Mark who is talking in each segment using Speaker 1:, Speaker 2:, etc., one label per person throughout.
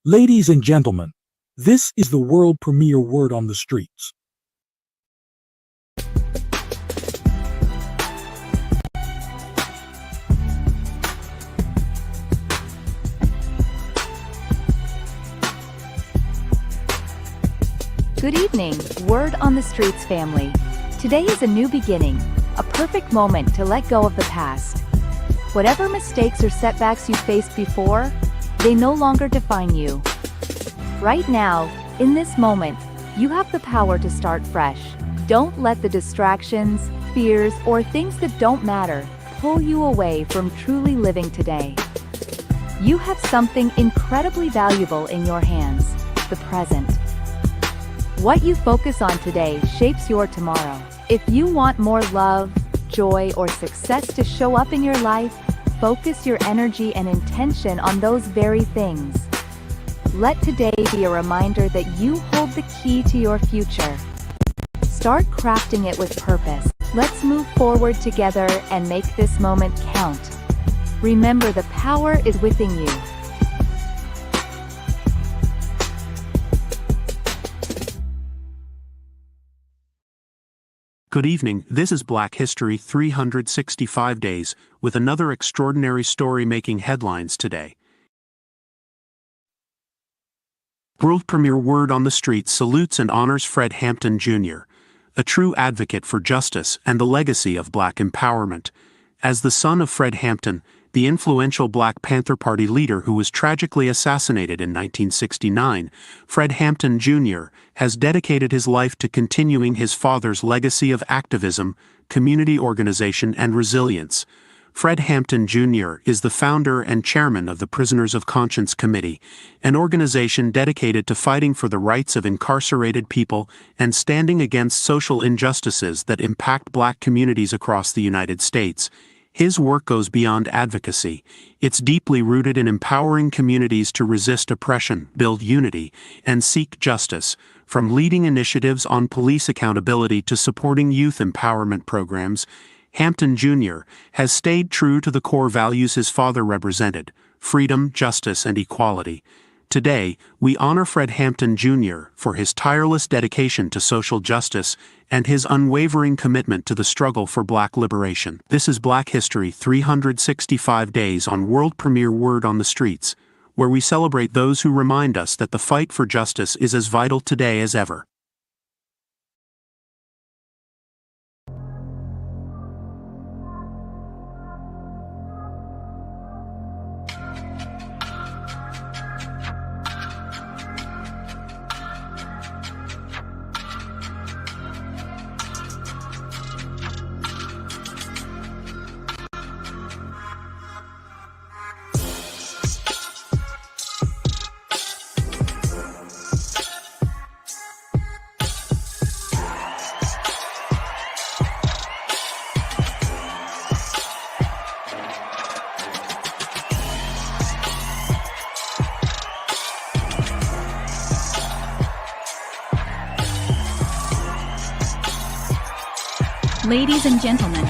Speaker 1: Ladies and gentlemen, this is the world premiere Word on the Streets.
Speaker 2: Good evening, Word on the Streets family. Today is a new beginning, a perfect moment to let go of the past. Whatever mistakes or setbacks you faced before, they no longer define you. Right now, in this moment, you have the power to start fresh. Don't let the distractions, fears, or things that don't matter pull you away from truly living today. You have something incredibly valuable in your hands, the present. What you focus on today shapes your tomorrow. If you want more love, joy, or success to show up in your life, focus your energy and intention on those very things. Let today be a reminder that you hold the key to your future. Start crafting it with purpose. Let's move forward together and make this moment count. Remember, the power is within you.
Speaker 3: Good evening, this is Black History 365 Days, with another extraordinary story making headlines today. World premiere Word on the Streets salutes and honors Fred Hampton Jr., a true advocate for justice and the legacy of Black empowerment. As the son of Fred Hampton, the influential Black Panther Party leader who was tragically assassinated in 1969, Fred Hampton Jr. has dedicated his life to continuing his father's legacy of activism, community organization, and resilience. Fred Hampton Jr. is the founder and chairman of the Prisoners of Conscience Committee, an organization dedicated to fighting for the rights of incarcerated people and standing against social injustices that impact Black communities across the United States. His work goes beyond advocacy. It's deeply rooted in empowering communities to resist oppression, build unity, and seek justice. From leading initiatives on police accountability to supporting youth empowerment programs, Hampton Jr. has stayed true to the core values his father represented: freedom, justice, and equality. Today, we honor Fred Hampton Jr. for his tireless dedication to social justice and his unwavering commitment to the struggle for Black liberation. This is Black History 365 Days on world premiere Word on the Streets, where we celebrate those who remind us that the fight for justice is as vital today as ever.
Speaker 4: Ladies and gentlemen,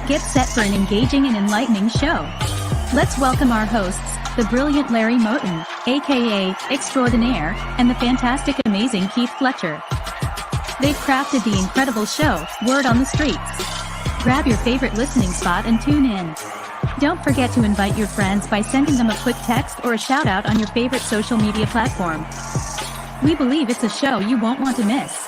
Speaker 4: get set for an engaging and enlightening show. Let's welcome our hosts, the brilliant Larry Moten, aka Extraordinaire, and the fantastic amazing Keith Fletcher. They've crafted the incredible show, Word on the Streets. Grab your favorite listening spot and tune in. Don't forget to invite your friends by sending them a quick text or a shout out on your favorite social media platform. We believe it's a show you won't want to miss.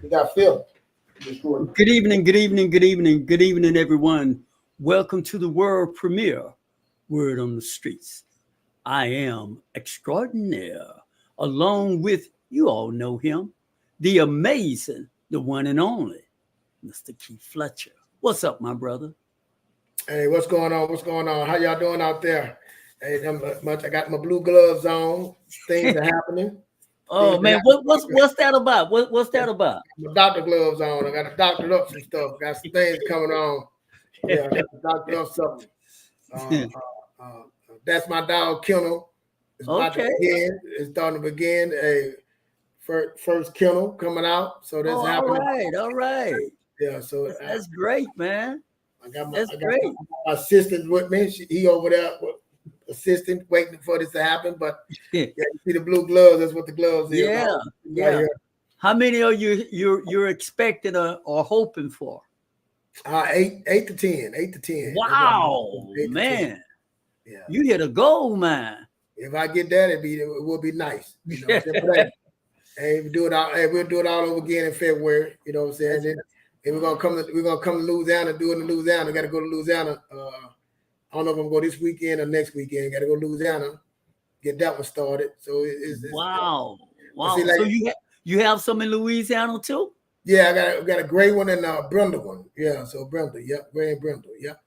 Speaker 5: You got Phil.
Speaker 6: Good evening, everyone. Welcome to the world premiere, Word on the Streets. I am Extraordinaire, along with, you all know him, the amazing, the one and only, Mr. Keith Fletcher. What's up, my brother?
Speaker 5: Hey, what's going on? How y'all doing out there? Hey, much. I got my blue gloves on. Things are happening.
Speaker 6: Oh man, what's that about? What's that about?
Speaker 5: My doctor gloves on. I got to doctor up some stuff. Got some things coming on. Yeah, I got to doctor up something. That's my dog kennel. It's about to begin. It's starting to begin. A first kennel coming out. So that's happening.
Speaker 6: All right.
Speaker 5: Yeah, so
Speaker 6: that's great, man.
Speaker 5: I got my assistant with me. He over there, assistant, waiting for this to happen. But yeah, you see the blue gloves. That's what the gloves is.
Speaker 6: Yeah. Right. How many are you're expecting or hoping for?
Speaker 5: 8 to 10. 8 to 10.
Speaker 6: Wow, man.
Speaker 5: Yeah.
Speaker 6: You hit a goal, man.
Speaker 5: If I get that, it will be nice. You know what I'm saying? Hey, we'll do it all over again in February. You know what I'm saying? And we're gonna come to Louisiana, do it in Louisiana. Got to go to Louisiana. I don't know if I'm gonna go this weekend or next weekend. Got to go to Louisiana, get that one started. So it's
Speaker 6: wow.
Speaker 5: See, like,
Speaker 6: so you have some in Louisiana too?
Speaker 5: Yeah, I got a gray one and a Brindle one. Yeah, so Brindle, yep, gray and Brindle, yep.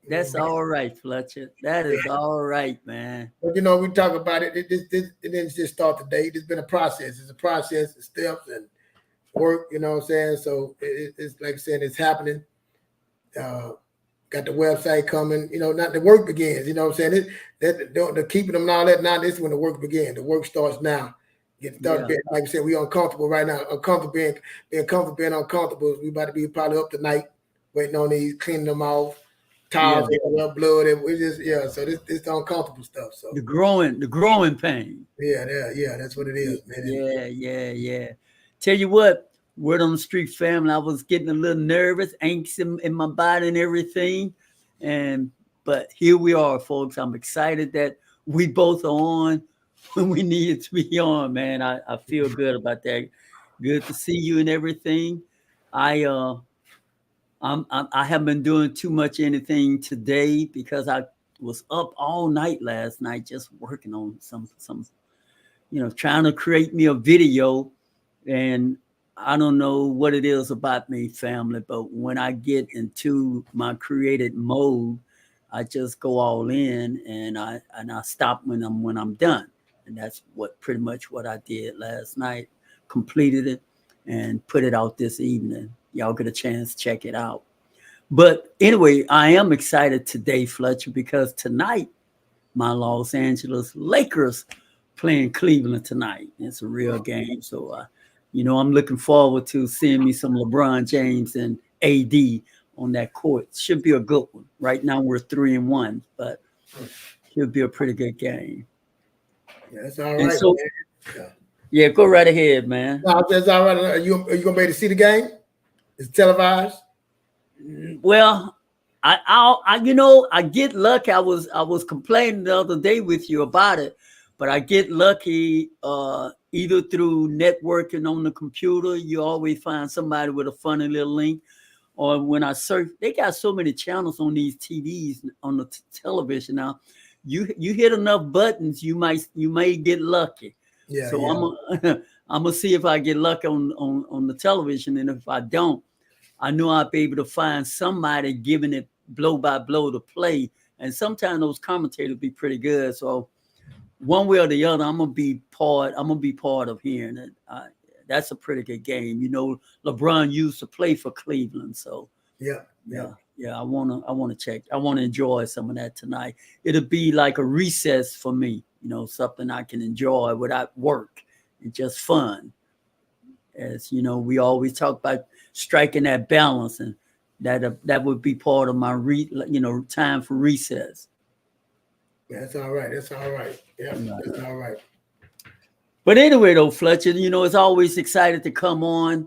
Speaker 6: That's all right, Fletcher. That is all right, man.
Speaker 5: But we talk about it. It didn't just start today. It's been a process. It's a process, it's steps and work. You know what I'm saying? So it's like I said, it's happening. Got the website coming. Not the work begins. You know what I'm saying? They're keeping them and all that. Now this is when the work begins. The work starts now. Get started. Yeah. Like I said, we uncomfortable right now. Uncomfortable being comfortable, being uncomfortable. We about to be probably up tonight, waiting on these, cleaning them off. Towels, blood. We just So this the uncomfortable stuff. So
Speaker 6: the growing pain.
Speaker 5: Yeah. That's what it is, man.
Speaker 6: Yeah. Tell you what, Word on the Street family, I was getting a little nervous, anxious in my body and everything, but here we are, folks. I'm excited that we both are on when we needed to be on, man. I feel good about that. Good to see you and everything. I haven't been doing too much anything today because I was up all night last night just working on some trying to create me a video. And I don't know what it is about me, family, but when I get into my creative mode, I just go all in and I stop when I'm done. And that's pretty much what I did last night. Completed it and put it out this evening. Y'all get a chance to check it out. But anyway, I am excited today, Fletcher, because tonight, my Los Angeles Lakers playing Cleveland tonight. It's a real game. So, I'm looking forward to seeing me some LeBron James and AD on that court. Should be a good one. Right now, we're 3-1, but should be a pretty good game.
Speaker 5: Yeah, that's all right.
Speaker 6: So, yeah, go right ahead, man.
Speaker 5: No, that's all right. Are you going to be able to see the game? It's televised?
Speaker 6: Well, I get lucky. I was complaining the other day with you about it, but I get lucky either through networking on the computer. You always find somebody with a funny little link, or when I search, they got so many channels on these TVs on the television now. You hit enough buttons, you may get lucky. Yeah. So yeah. I'm gonna see if I get lucky on the television, and if I don't, I know I'll be able to find somebody giving it blow by blow to play. And sometimes those commentators be pretty good. So one way or the other, I'm gonna be part of hearing it. That's a pretty good game. LeBron used to play for Cleveland, so yeah. I wanna check. I wanna enjoy some of that tonight. It'll be like a recess for me. Something I can enjoy without work and just fun. As we always talk about striking that balance, and that would be part of my time for recess.
Speaker 5: That's all right. Yeah, that's all right.
Speaker 6: But anyway, though, Fletcher, it's always excited to come on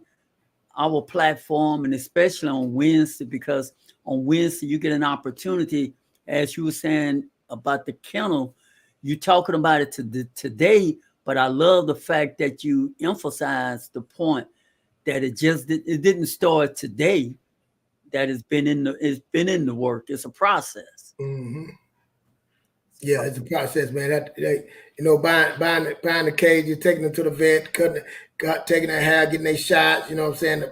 Speaker 6: our platform, and especially on Wednesday, because on Wednesday you get an opportunity, as you were saying about the kennel. You're talking about it today, but I love the fact that you emphasize the point that it didn't start today. That it's been in the work. It's a process.
Speaker 5: Mm-hmm. Yeah, it's a process, man. Buying the cage, you're taking them to the vet, taking their hair, getting their shots. You know what I'm saying?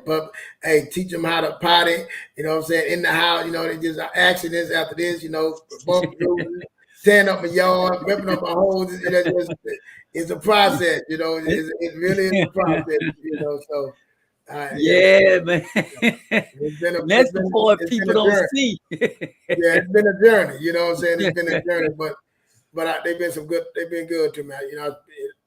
Speaker 5: Hey, teach them how to potty. You know what I'm saying? In the house, they just accidents after this. Bump tearing up my yard, ripping up my holes. It's a process, you know. It really is a process, you know. So,
Speaker 6: Yeah, man.
Speaker 5: it's been a
Speaker 6: That's the part
Speaker 5: it's been
Speaker 6: people
Speaker 5: a
Speaker 6: don't
Speaker 5: journey.
Speaker 6: see.
Speaker 5: Yeah, it's been a journey. You know what I'm saying? It's been a journey, but they've been some good. They've been good to me. You know, I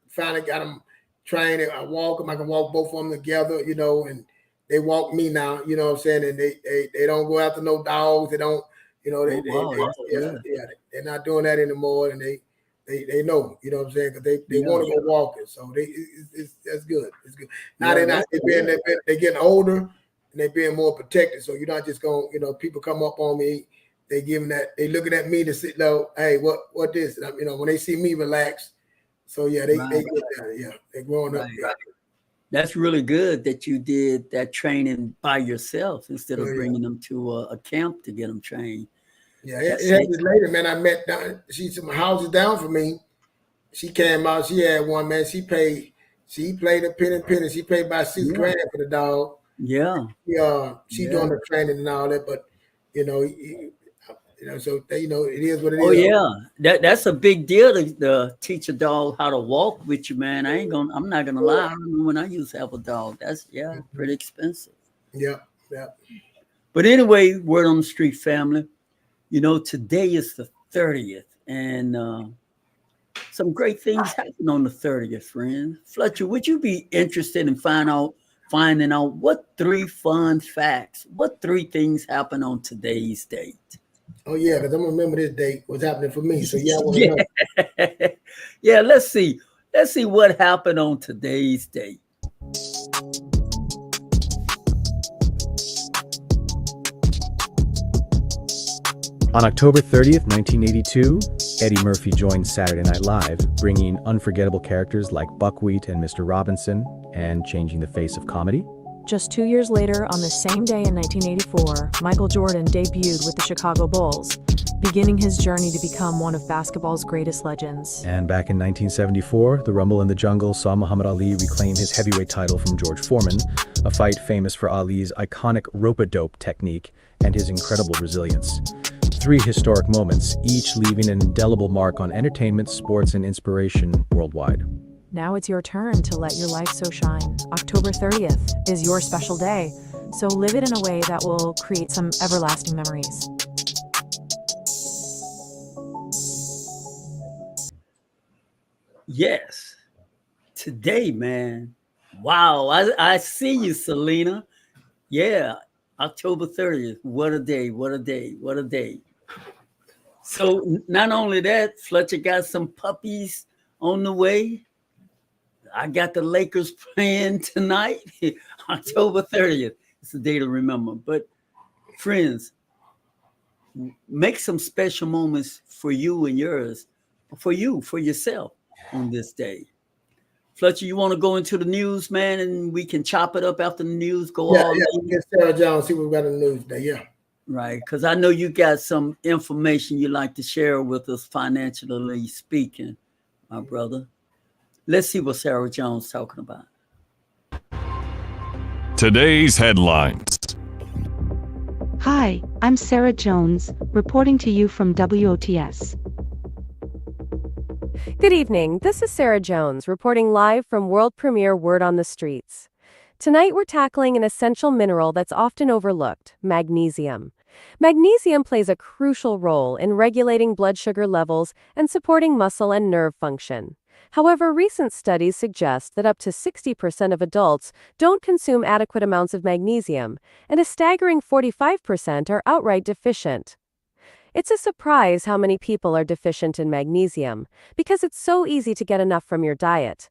Speaker 5: finally got them trained. I walk them. I can walk both of them together. You know, and they walk me now. You know what I'm saying? And they don't go after no dogs. They don't. You know, they're not doing that anymore. And they know. You know what I'm saying? Because they want to go walking. So that's good. It's good. Now they're getting older and they're being more protected. So you're not just going. You know, people come up on me. They giving that. They looking at me to sit low. Hey, what this? And you know, when they see me relax. So yeah, they get that. Yeah, they're growing up. Yeah.
Speaker 6: That's really good that you did that training by yourself instead of bringing them to a camp to get them trained.
Speaker 5: Yeah, it had this lady, man, I met down. She's some houses down for me. She came out. She had one, man. She played a penny. She paid about $6,000 for the dog.
Speaker 6: Yeah.
Speaker 5: She doing the training and all that, but you know, so you know, it is what it is.
Speaker 6: Oh yeah, that's a big deal to teach a dog how to walk with you, man. I'm not gonna lie. I remember when I used to have a dog. That's pretty expensive.
Speaker 5: Yeah.
Speaker 6: But anyway, word on the street, family. You know, today is the 30th, and some great things happen on the 30th, friends. Fletcher, would you be interested in finding out what 3 fun facts, what 3 things happen on today's date?
Speaker 5: Oh yeah, because I'm gonna remember this date. What's happening for me? So yeah, I want to know.
Speaker 6: Yeah, let's see what happened on today's date.
Speaker 7: On October 30th, 1982, Eddie Murphy joined Saturday Night Live, bringing unforgettable characters like Buckwheat and Mr. Robinson, and changing the face of comedy.
Speaker 8: Just 2 years later, on the same day in 1984, Michael Jordan debuted with the Chicago Bulls, beginning his journey to become one of basketball's greatest legends.
Speaker 7: And back in 1974, the Rumble in the Jungle saw Muhammad Ali reclaim his heavyweight title from George Foreman, a fight famous for Ali's iconic rope-a-dope technique and his incredible resilience. 3 historic moments, each leaving an indelible mark on entertainment, sports, and inspiration worldwide.
Speaker 8: Now it's your turn to let your light so shine. October 30th is your special day, so live it in a way that will create some everlasting memories.
Speaker 6: Yes, today, man. Wow, I see you, Selena. Yeah, October 30th. What a day, what a day, what a day. So not only that, Fletcher got some puppies on the way. I got the Lakers playing tonight, October 30th. It's a day to remember. But friends, make some special moments for you and yours, for yourself on this day. Fletcher, you want to go into the news, man, and we can chop it up after the news,
Speaker 5: Get Sarah Jones, see what we got in the news today, yeah.
Speaker 6: Right, because I know you got some information you'd like to share with us, financially speaking, my brother. Let's see what Sarah Jones talking about.
Speaker 9: Today's headlines.
Speaker 10: Hi, I'm Sarah Jones, reporting to you from WOTS.
Speaker 11: Good evening, this is Sarah Jones, reporting live from world premiere Word on the Streets. Tonight we're tackling an essential mineral that's often overlooked, magnesium. Magnesium plays a crucial role in regulating blood sugar levels and supporting muscle and nerve function. However, recent studies suggest that up to 60% of adults don't consume adequate amounts of magnesium, and a staggering 45% are outright deficient. It's a surprise how many people are deficient in magnesium, because it's so easy to get enough from your diet.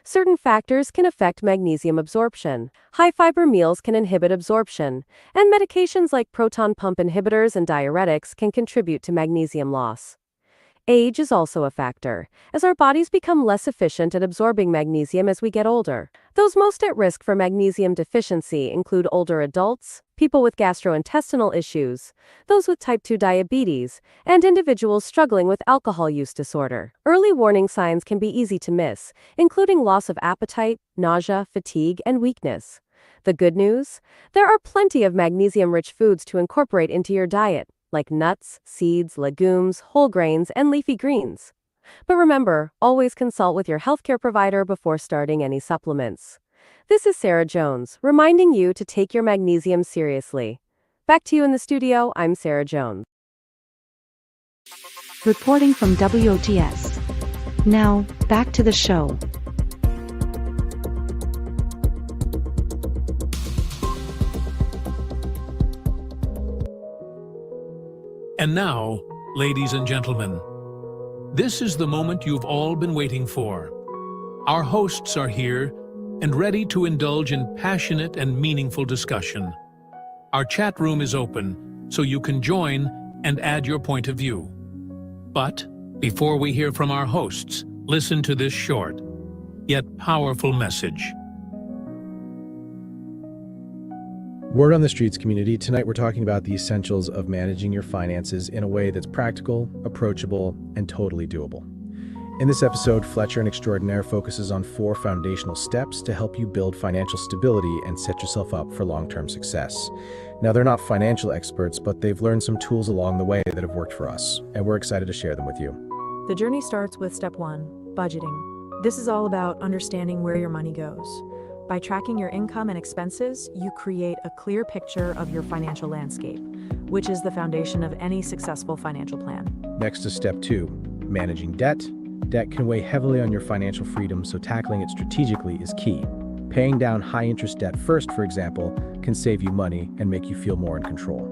Speaker 11: Certain factors can affect magnesium absorption. High-fiber meals can inhibit absorption, and medications like proton pump inhibitors and diuretics can contribute to magnesium loss. Age is also a factor, as our bodies become less efficient at absorbing magnesium as we get older. Those most at risk for magnesium deficiency include older adults, people with gastrointestinal issues, those with type 2 diabetes, and individuals struggling with alcohol use disorder. Early warning signs can be easy to miss, including loss of appetite, nausea, fatigue, and weakness. The good news? There are plenty of magnesium-rich foods to incorporate into your diet. like nuts, seeds, legumes, whole grains, and leafy greens. But remember, always consult with your healthcare provider before starting any supplements. This is Sarah Jones, reminding you to take your magnesium seriously. Back to you in the studio, I'm Sarah Jones.
Speaker 10: Reporting from WOTS. Now, back to the show.
Speaker 1: And now, ladies and gentlemen, this is the moment you've all been waiting for. Our hosts are here and ready to indulge in passionate and meaningful discussion. Our chat room is open, so you can join and add your point of view. But before we hear from our hosts, listen to this short, yet powerful message.
Speaker 7: Word on the Streets community, tonight we're talking about the essentials of managing your finances in a way that's practical, approachable, and totally doable. In this episode, Fletcher, an extraordinaire, focuses on 4 foundational steps to help you build financial stability and set yourself up for long-term success. Now, they're not financial experts, but they've learned some tools along the way that have worked for us, and we're excited to share them with you.
Speaker 8: The journey starts with step 1, budgeting. This is all about understanding where your money goes. By tracking your income and expenses, you create a clear picture of your financial landscape, which is the foundation of any successful financial plan.
Speaker 7: Next is step 2, managing debt. Debt can weigh heavily on your financial freedom, so tackling it strategically is key. Paying down high-interest debt first, for example, can save you money and make you feel more in control.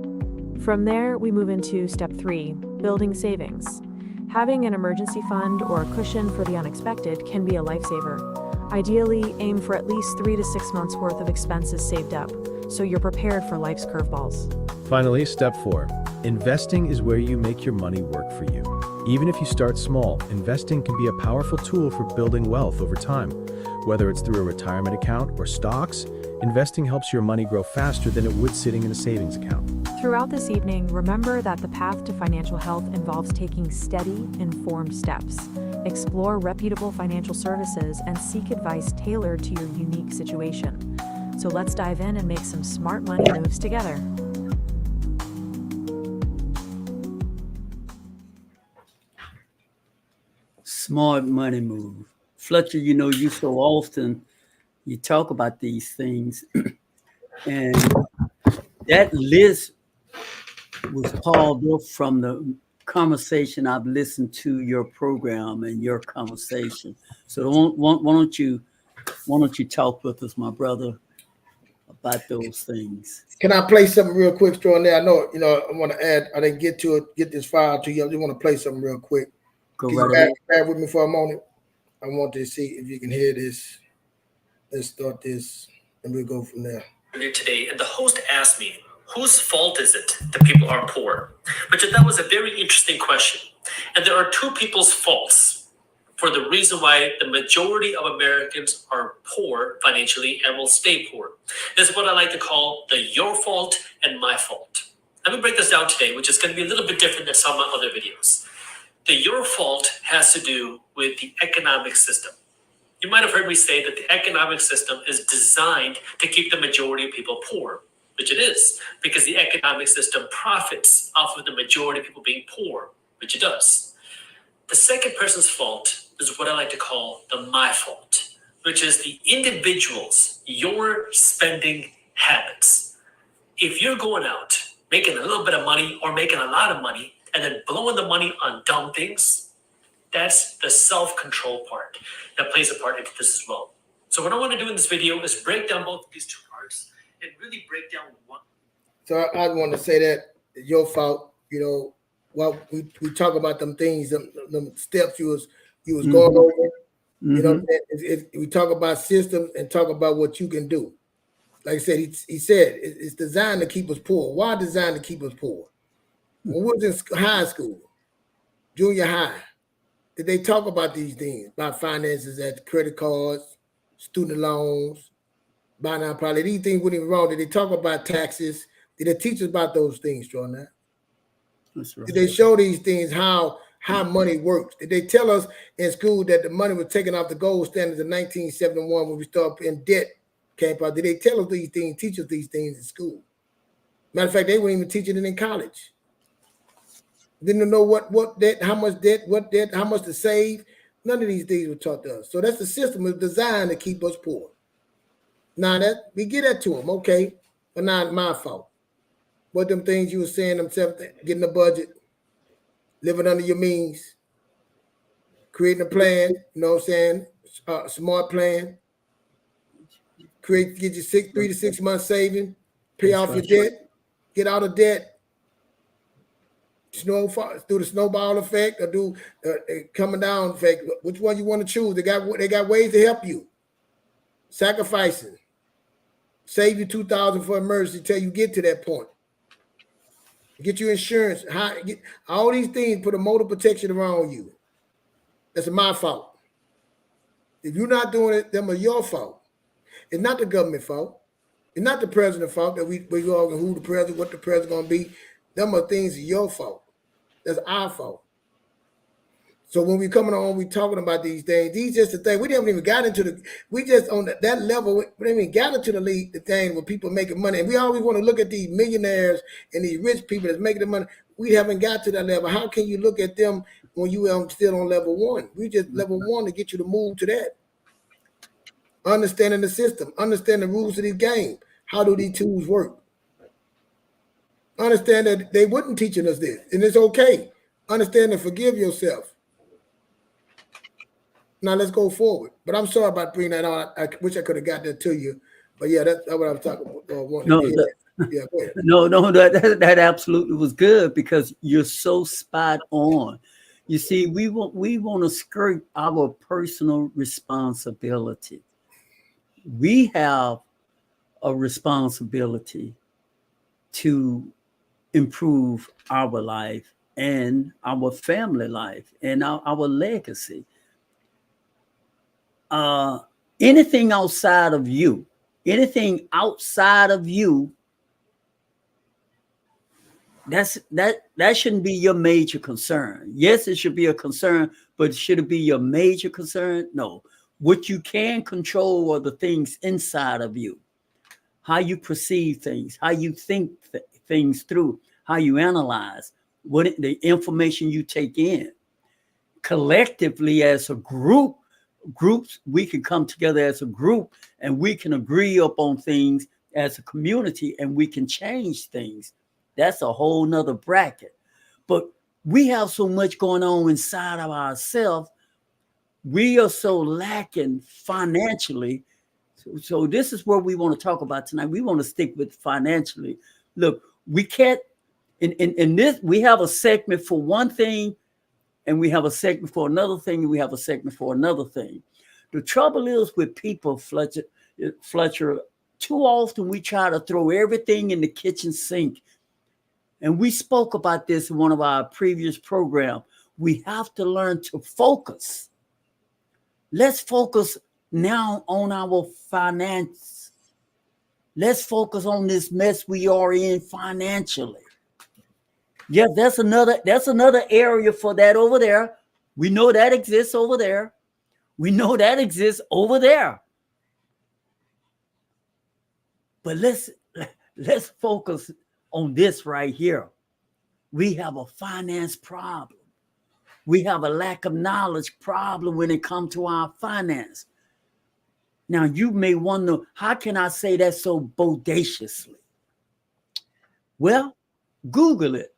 Speaker 8: From there, we move into step 3, building savings. Having an emergency fund or a cushion for the unexpected can be a lifesaver. Ideally, aim for at least 3 to 6 months worth of expenses saved up, so you're prepared for life's curveballs.
Speaker 7: Finally, step 4. Investing is where you make your money work for you. Even if you start small, investing can be a powerful tool for building wealth over time. Whether it's through a retirement account or stocks, investing helps your money grow faster than it would sitting in a savings account.
Speaker 8: Throughout this evening, remember that the path to financial health involves taking steady, informed steps. Explore reputable financial services and seek advice tailored to your unique situation. So let's dive in and make some smart money moves together.
Speaker 6: Smart money move. Fletcher, you so often you talk about these things, and that list was called up from the conversation I've listened to your program and your conversation. So why don't you talk with us, my brother, about those things?
Speaker 5: Can I play something real quick, Straw? I know, I want to add, I didn't get this file to you. I just want to play something real quick.
Speaker 6: Go
Speaker 5: Can
Speaker 6: right
Speaker 5: you
Speaker 6: ahead.
Speaker 5: bear with me for a moment? I want to see if you can hear this. Let's start this, and we'll go from there.
Speaker 12: Today, and the host asked me, whose fault is it that people are poor? That was a very interesting question. And there are 2 people's faults for the reason why the majority of Americans are poor financially and will stay poor. This is what I like to call the your fault and my fault. Let me break this down today, which is going to be a little bit different than some of my other videos. The your fault has to do with the economic system. You might have heard me say that the economic system is designed to keep the majority of people poor, which it is, because the economic system profits off of the majority of people being poor, which it does. The second person's fault is what I like to call the my fault, which is the individual's, your spending habits. If you're going out, making a little bit of money or making a lot of money, and then blowing the money on dumb things, that's the self-control part that plays a part into this as well. So what I want to do in this video is break down both of these 2 parts and really break down one.
Speaker 5: So I want to say that it's your fault. While we talk about them things, them steps you was going over. If we talk about systems and talk about what you can do. Like I said, he said it's designed to keep us poor. Why designed to keep us poor? When we was in high school, junior high, did they talk about these things, about finances, at credit cards, student loans, buy now probably? These things weren't even wrong. Did they talk about taxes? Did they teach us about those things, Jordan?
Speaker 6: That's right.
Speaker 5: Did they show these things how money works? Did they tell us in school that the money was taken off the gold standards in 1971 when we started in debt came out? Did they tell us these things, teach us these things in school? Matter of fact, they weren't even teaching it in college. Didn't know what debt, how much debt, what debt, how much to save. None of these things were taught to us. So that's the system is designed to keep us poor. Now that we get that to them, okay, but not my fault. What them things you were saying themselves, getting a budget, living under your means, creating a plan, you know what I'm saying? Smart plan. Get your 3 to 6 months saving, pay off your debt, get out of debt. Do the snowball effect or do coming down effect. Which one you want to choose? They got ways to help you. Sacrificing, save you $2,000 for emergency till you get to that point. Get your insurance. Get all these things. Put a motor protection around you. That's my fault. If you're not doing it, them are your fault. It's not the government fault. It's not the president's fault that we all who the president, what the president gonna be. Them are things are your fault. That's our fault. So when we coming on, we talking about these things. These just the thing. We haven't even got into we just on that level. We haven't even got into the thing where people making money. And we always want to look at these millionaires and these rich people that's making the money. We haven't got to that level. How can you look at them when you are still on level one? We just level one to get you to move to that. Understanding the system, understand the rules of this game. How do these tools work? Understand that they wouldn't teaching us this, and it's okay. Understand and forgive yourself. Now let's go forward. But I'm sorry about bringing that on. I wish I could have got that to you. But yeah, that's what I was talking about. Yeah, go ahead.
Speaker 6: No, that absolutely was good because you're so spot on. You see, we want to skirt our personal responsibility. We have a responsibility to improve our life and our family life and our legacy. Anything outside of you, that shouldn't be your major concern. Yes, it should be a concern, but should it be your major concern? No. What you can control are the things inside of you, how you perceive things, how you think things through, how you analyze, the information you take in. Collectively as a groups, we can come together as a group and we can agree upon things as a community and we can change things. That's a whole nother bracket. But we have so much going on inside of ourselves. We are so lacking financially. So this is what we want to talk about tonight. We want to stick with financially. Look, we can't, in this, we have a segment for one thing, and we have a segment for another thing, and we have a segment for another thing. The trouble is with people, Fletcher, too often we try to throw everything in the kitchen sink. And we spoke about this in one of our previous programs. We have to learn to focus. Let's focus now on our finance. Let's focus on this mess we are in financially. Yeah, that's another area for that over there. We know that exists over there. We know that exists over there. But let's focus on this right here. We have a finance problem. We have a lack of knowledge problem when it comes to our finance. Now, you may wonder, how can I say that so bodaciously? Well, Google it.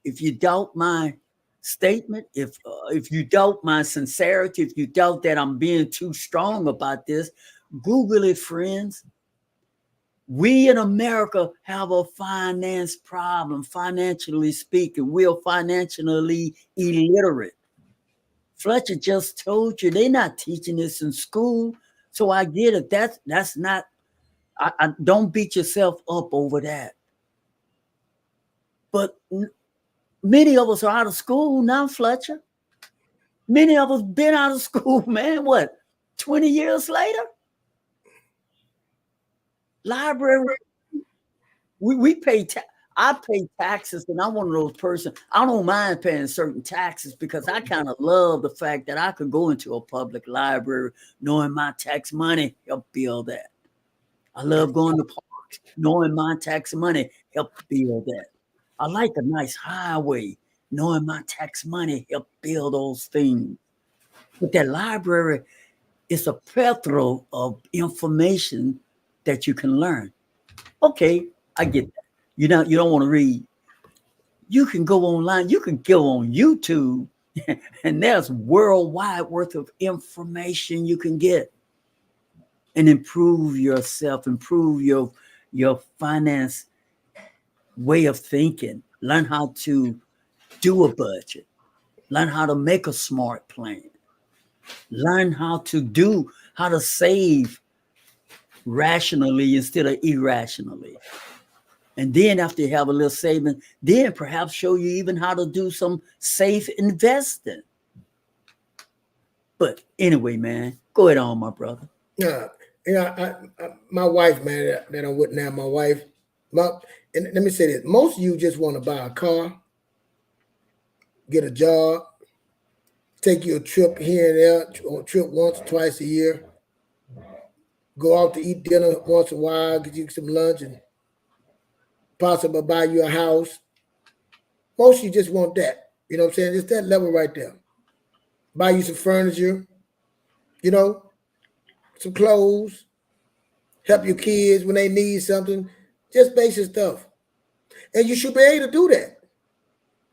Speaker 6: If you doubt my statement, if you doubt my sincerity, if you doubt that I'm being too strong about this, Google it, friends. We in America have a finance problem, financially speaking. We're financially illiterate. Fletcher just told you they're not teaching this in school. So I get it. That's not, I don't beat yourself up over that. But many of us are out of school now, Fletcher. Many of us been out of school, man, 20 years later? Library, we pay, I pay taxes, and I'm one of those persons, I don't mind paying certain taxes because I kind of love the fact that I could go into a public library knowing my tax money help build that. I love going to parks, knowing my tax money help build that. I like a nice highway, knowing my tax money helped build those things. But that library is a plethora of information that you can learn. Okay, I get that. You don't want to read. You can go online, you can go on YouTube, and there's worldwide worth of information you can get and improve yourself, improve your finance way of thinking, learn how to do a budget, learn how to make a smart plan, learn how to save rationally instead of irrationally. And then after you have a little saving, then perhaps show you even how to do some safe investing. But anyway, man, go ahead on, my brother.
Speaker 5: Yeah, my wife, man, that I'm with now, my wife. And let me say this: most of you just want to buy a car, get a job, take you a trip here and there, or trip once or twice a year, go out to eat dinner once in a while, get you some lunch, and possibly buy you a house. Most of you just want that. You know what I'm saying? It's that level right there. Buy you some furniture, some clothes, help your kids when they need something, just basic stuff. And you should be able to do that.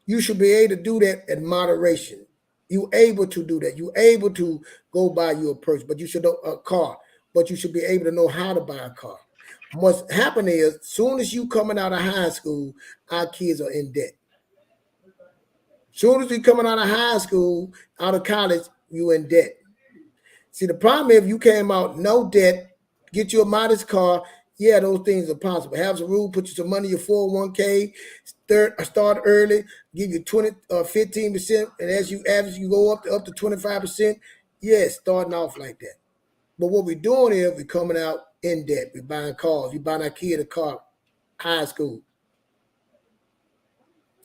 Speaker 5: You should be able to do that in moderation. You're able to do that. You're able to go buy you a purse, but you should know a car, but you should be able to know how to buy a car. What's happening is, soon as you coming out of high school, our kids are in debt. Soon as you coming out of high school, out of college, you in debt. See, the problem is, if you came out no debt, get you a modest car, yeah, those things are possible. Have some rule, put you some money in your 401k, start early, give you 15%, and as you average, you go up to 25%. Yes, starting off like that. But what we're doing is we're coming out in debt. We're buying cars. We're buying our kid a car, high school.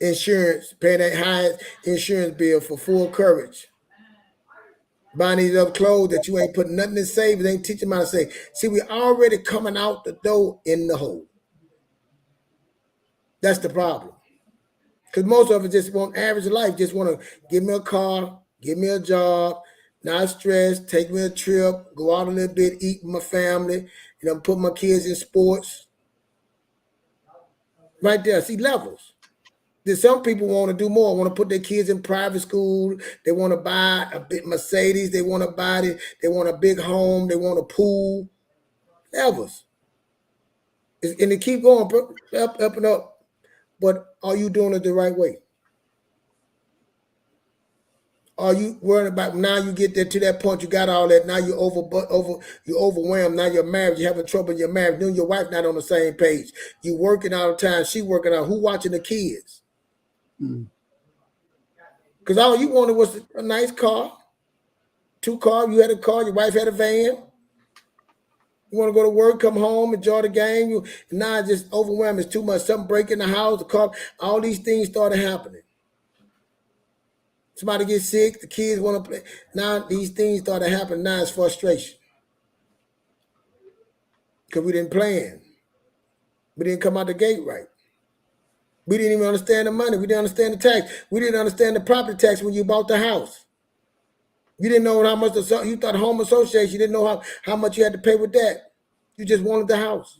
Speaker 5: Insurance, paying that high insurance bill for full coverage. Buying these other clothes that you ain't putting nothing in savings, ain't teaching them how to save. See, we already coming out the door in the hole. That's the problem. Because most of us just want average life, just want to give me a car, give me a job, not stressed, take me a trip, go out a little bit, eat with my family, put my kids in sports. Right there, see levels. Then some people want to do more, want to put their kids in private school. They want to buy a big Mercedes. They want to buy it. They want a big home. They want a pool. Levels. And they keep going up and up. But are you doing it the right way? Are you worried about now you get there to that point, you got all that, now you're you're overwhelmed, now you're married, you're having trouble in your marriage, then your wife not on the same page. You working all the time, she working out. Who watching the kids? Because all you wanted was a nice car, 2 cars, you had a car, your wife had a van. You want to go to work, come home, enjoy the game. Now it's just overwhelmed. It's too much. Something break in the house, the car, all these things started happening. Somebody gets sick, the kids want to play. Now these things started happening. Now it's frustration. Because we didn't plan. We didn't come out the gate right. We didn't even understand the money. We didn't understand the tax. We didn't understand the property tax when you bought the house. You didn't know how much you thought home association. You didn't know how much you had to pay with that. You just wanted the house.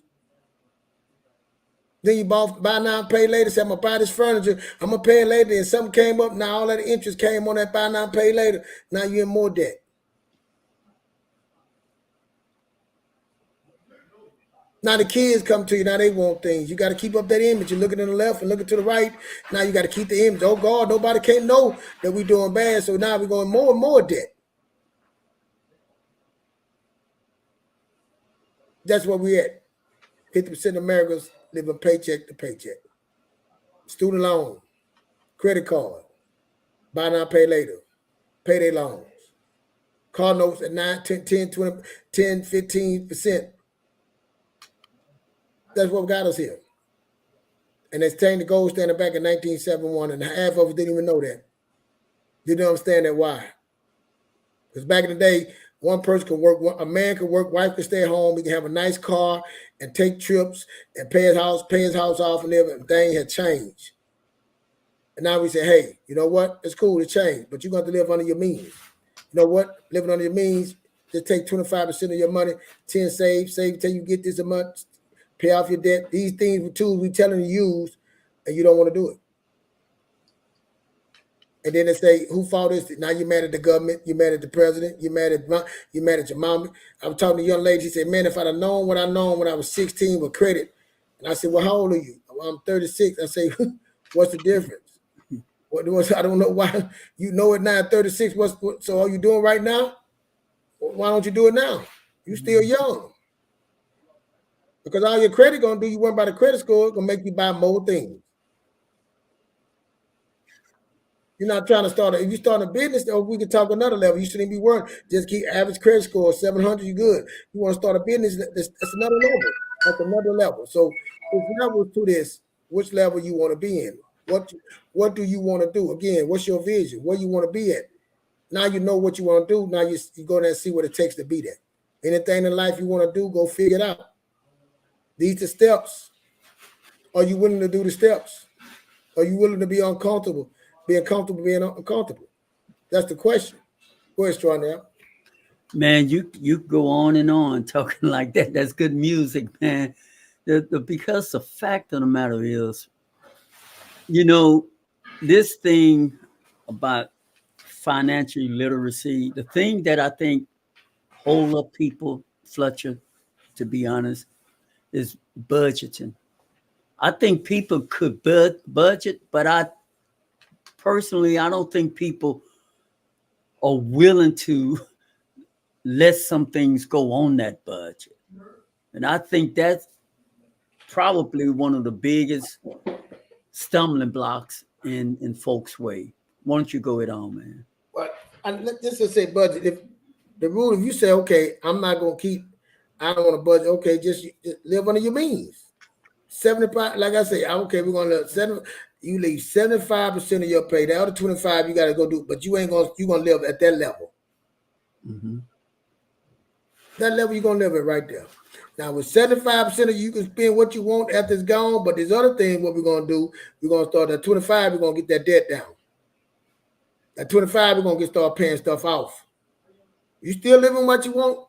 Speaker 5: Then you buy now, pay later. Say, I'm going to buy this furniture. I'm going to pay it later. And something came up. Now all that interest came on that buy now, pay later. Now you're in more debt. Now the kids come to you. Now they want things. You got to keep up that image. You're looking to the left and looking to the right. Now you got to keep the image. Oh, God, nobody can't know that we're doing bad. So now we're going more and more debt. That's where we're at. 50% of Americans living paycheck to paycheck. Student loan, credit card, buy now, pay later, pay their loans. Car notes at 9, 10, 20, 10, 15%. That's what got us here. And it's changed the gold standard back in 1971, and half of us didn't even know that. Didn't understand that why. Because back in the day, one person could work, a man could work, wife could stay home, he could have a nice car and take trips and pay his house off, and everything had changed. And now we say, hey, you know what? It's cool to change, but you're going to live under your means. You know what? Living under your means, just take 25% of your money, 10 save till you get this a month, pay off your debt. These things were tools we telling you to use, and you don't want to do it. And then they say, who fault is it? Now you're mad at the government, you're mad at the president, you're mad at your mama. I was talking to a young lady, she said, man, if I'd have known what I known when I was 16 with credit. And I said, well, how old are you? Well, I'm 36. I say, what's the difference? I don't know why you know it now, 36. So are you doing right now? Well, why don't you do it now? You still young. Because all your credit gonna do, you worry about the credit score, gonna make you buy more things. You're not trying to start. If you start a business, or we can talk another level. You shouldn't be worrying. Just keep average credit score 700. You good. You want to start a business? That's another level. That's another level. So there's levels to this. Which level you want to be in? What do you want to do? Again, what's your vision? Where you want to be at? Now you know what you want to do. Now you go there and see what it takes to be there. Anything in life you want to do, go figure it out. These are steps. Are you willing to do the steps? Are you willing to be uncomfortable? Being comfortable, being uncomfortable. That's the question. Go ahead, Strawner.
Speaker 6: Man, you go on and on talking like that. That's good music, man. Because the fact of the matter is, you know, this thing about financial literacy, the thing that I think hold up people, Fletcher, to be honest, is budgeting. I think people could budget, but I don't think people are willing to let some things go on that budget. And I think that's probably one of the biggest stumbling blocks in folks' way. Why don't you go it on, man?
Speaker 5: Well, let's just say budget. If the rule, if you say, okay, I'm not gonna I don't want to budget. Okay, just live under your means. 75, like I say, okay, we're gonna let you leave 75% of your pay. The other 25 you gotta go do, but you're gonna live at that level.
Speaker 6: Mm-hmm.
Speaker 5: That level you're gonna live at right there. Now with 75% of you can spend what you want after it's gone, but there's other things what we're gonna do. We're gonna start at 25, we're gonna get that debt down. At 25, we're gonna start paying stuff off. You still living what you want,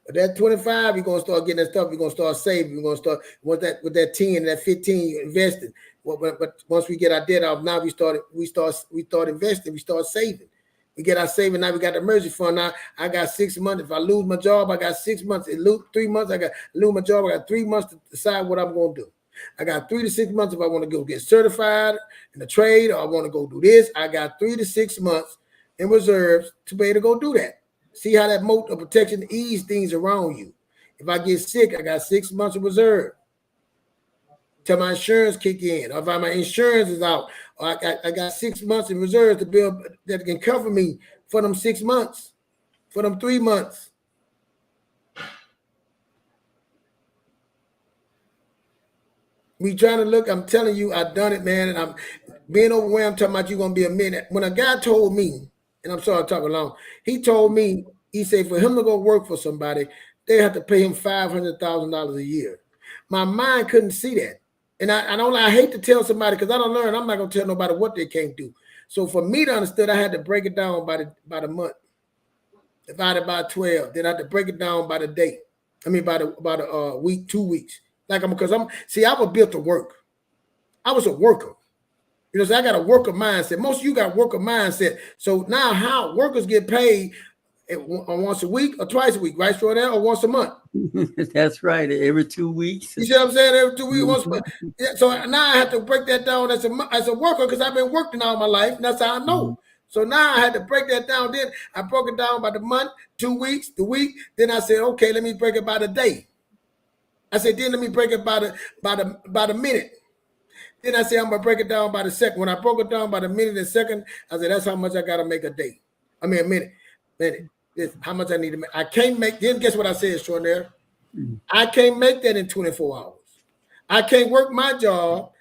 Speaker 5: but that 25, you're gonna start getting that stuff. You're gonna start saving. We're gonna start with that 10 and that 15, you're investing. But once we get our debt off, now we start investing. We start saving. We get our saving. Now we got the emergency fund. Now I got 6 months. If I lose my job, I got 6 months. 3 months. Lose my job. I got 3 months to decide what I'm gonna do. I got 3 to 6 months if I want to go get certified in the trade, or I want to go do this. I got 3 to 6 months in reserves to be able to go do that. See how that moat of protection ease things around you. If I get sick, I got 6 months of reserve till my insurance kick in. Or if my insurance is out, or I got 6 months in reserve to build that can cover me for them 6 months, for them 3 months. We trying to look, I'm telling you, I've done it, man, and I'm being overwhelmed talking about you're going to be a minute. When a guy told me, and I'm sorry I'm talking long, he told me, he said for him to go work for somebody, they have to pay him $500,000 a year. My mind couldn't see that. And I hate to tell somebody because I don't learn. I'm not going to tell nobody what they can't do. So for me to understand, I had to break it down by the month, divided by 12. Then I had to break it down by the day. I mean, by the week, 2 weeks. I was built to work. I was a worker. You know, so I got a worker mindset. Most of you got worker mindset. So now how workers get paid once a week or twice a week, right? So that, or once a month.
Speaker 6: That's right. Every 2 weeks.
Speaker 5: You see what I'm saying? Every 2 weeks, once a month. Yeah, so now I have to break that down as a worker because I've been working all my life. And that's how I know. So now I had to break that down. Then I broke it down by the month, 2 weeks, the week. Then I said, okay, let me break it by the day. I said, then let me break it by the minute. Then I said, I'm gonna break it down by the second. When I broke it down by the minute and second, I said, that's how much I gotta make a day. I mean, a minute. This how much I need to make. I can't make. Then guess what I said, extraordinary? I can't make that in 24 hours. I can't work my job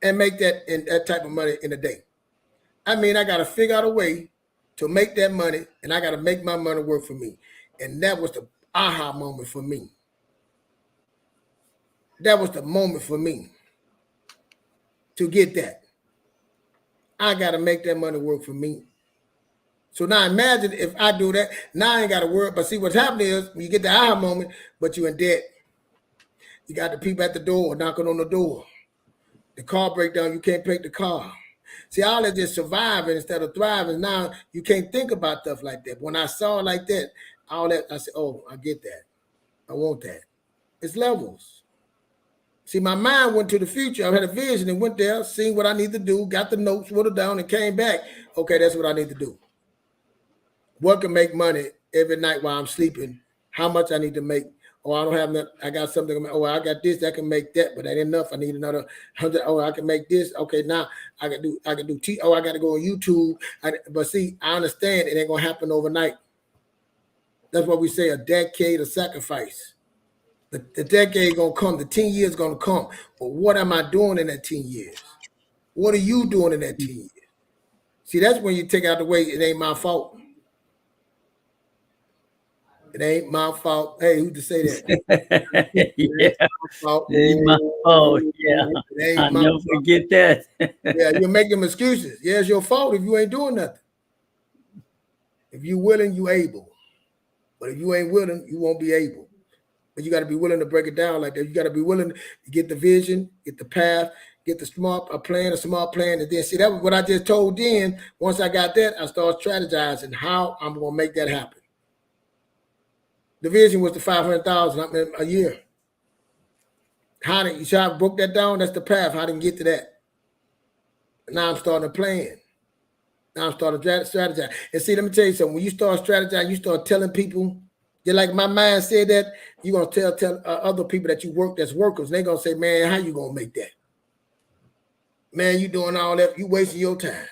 Speaker 5: and make that type of money in a day. I mean, I gotta figure out a way to make that money, and I gotta make my money work for me. And that was the aha moment for me. That was the moment for me to get that. I got to make that money work for me. So now imagine if I do that, now I ain't got to worry. But see, what's happening is you get the aha moment, but you're in debt. You got the people at the door knocking on the door. The car breakdown, you can't pay the car. See, all that just surviving instead of thriving. Now you can't think about stuff like that. When I saw it like that, all that, I said, oh, I get that. I want that. It's levels. See, my mind went to the future. I had a vision and went there, seen what I need to do, got the notes, wrote it down, and came back. Okay, that's what I need to do. What can make money every night while I'm sleeping? How much I need to make? Oh, I don't have enough. I got something. Oh, I got this. That can make that, but that ain't enough. I need another 100. Oh, I can make this. Okay, now I can do. Oh, I got to go on YouTube. But see, I understand it ain't gonna happen overnight. That's what we say: a decade of sacrifice. The decade gonna come. The 10 years gonna come. But what am I doing in that 10 years? What are you doing in that 10 years? See, that's when you take out the way. It ain't my fault. It ain't my fault. Hey, who to say that?
Speaker 6: Yeah, it ain't my fault. Yeah, I'll never forget that.
Speaker 5: Yeah, you're making excuses. Yeah, it's your fault if you ain't doing nothing. If you willing, you able. But if you ain't willing, you won't be able. But you got to be willing to break it down like that. You got to be willing to get the vision, get the path, get the smart plan, and then see that was what I just told. Then once I got that, I started strategizing how I'm gonna make that happen. The vision was the 500,000 a year. So I broke that down. That's the path. How did I get to that? Now I'm starting to plan. Now I'm starting to strategize. And see, let me tell you something. When you start strategizing, you start telling people. Just like my mind said that, you're gonna tell other people that you work that's workers. They're gonna say, "Man, how you gonna make that? Man, you doing all that? You wasting your time."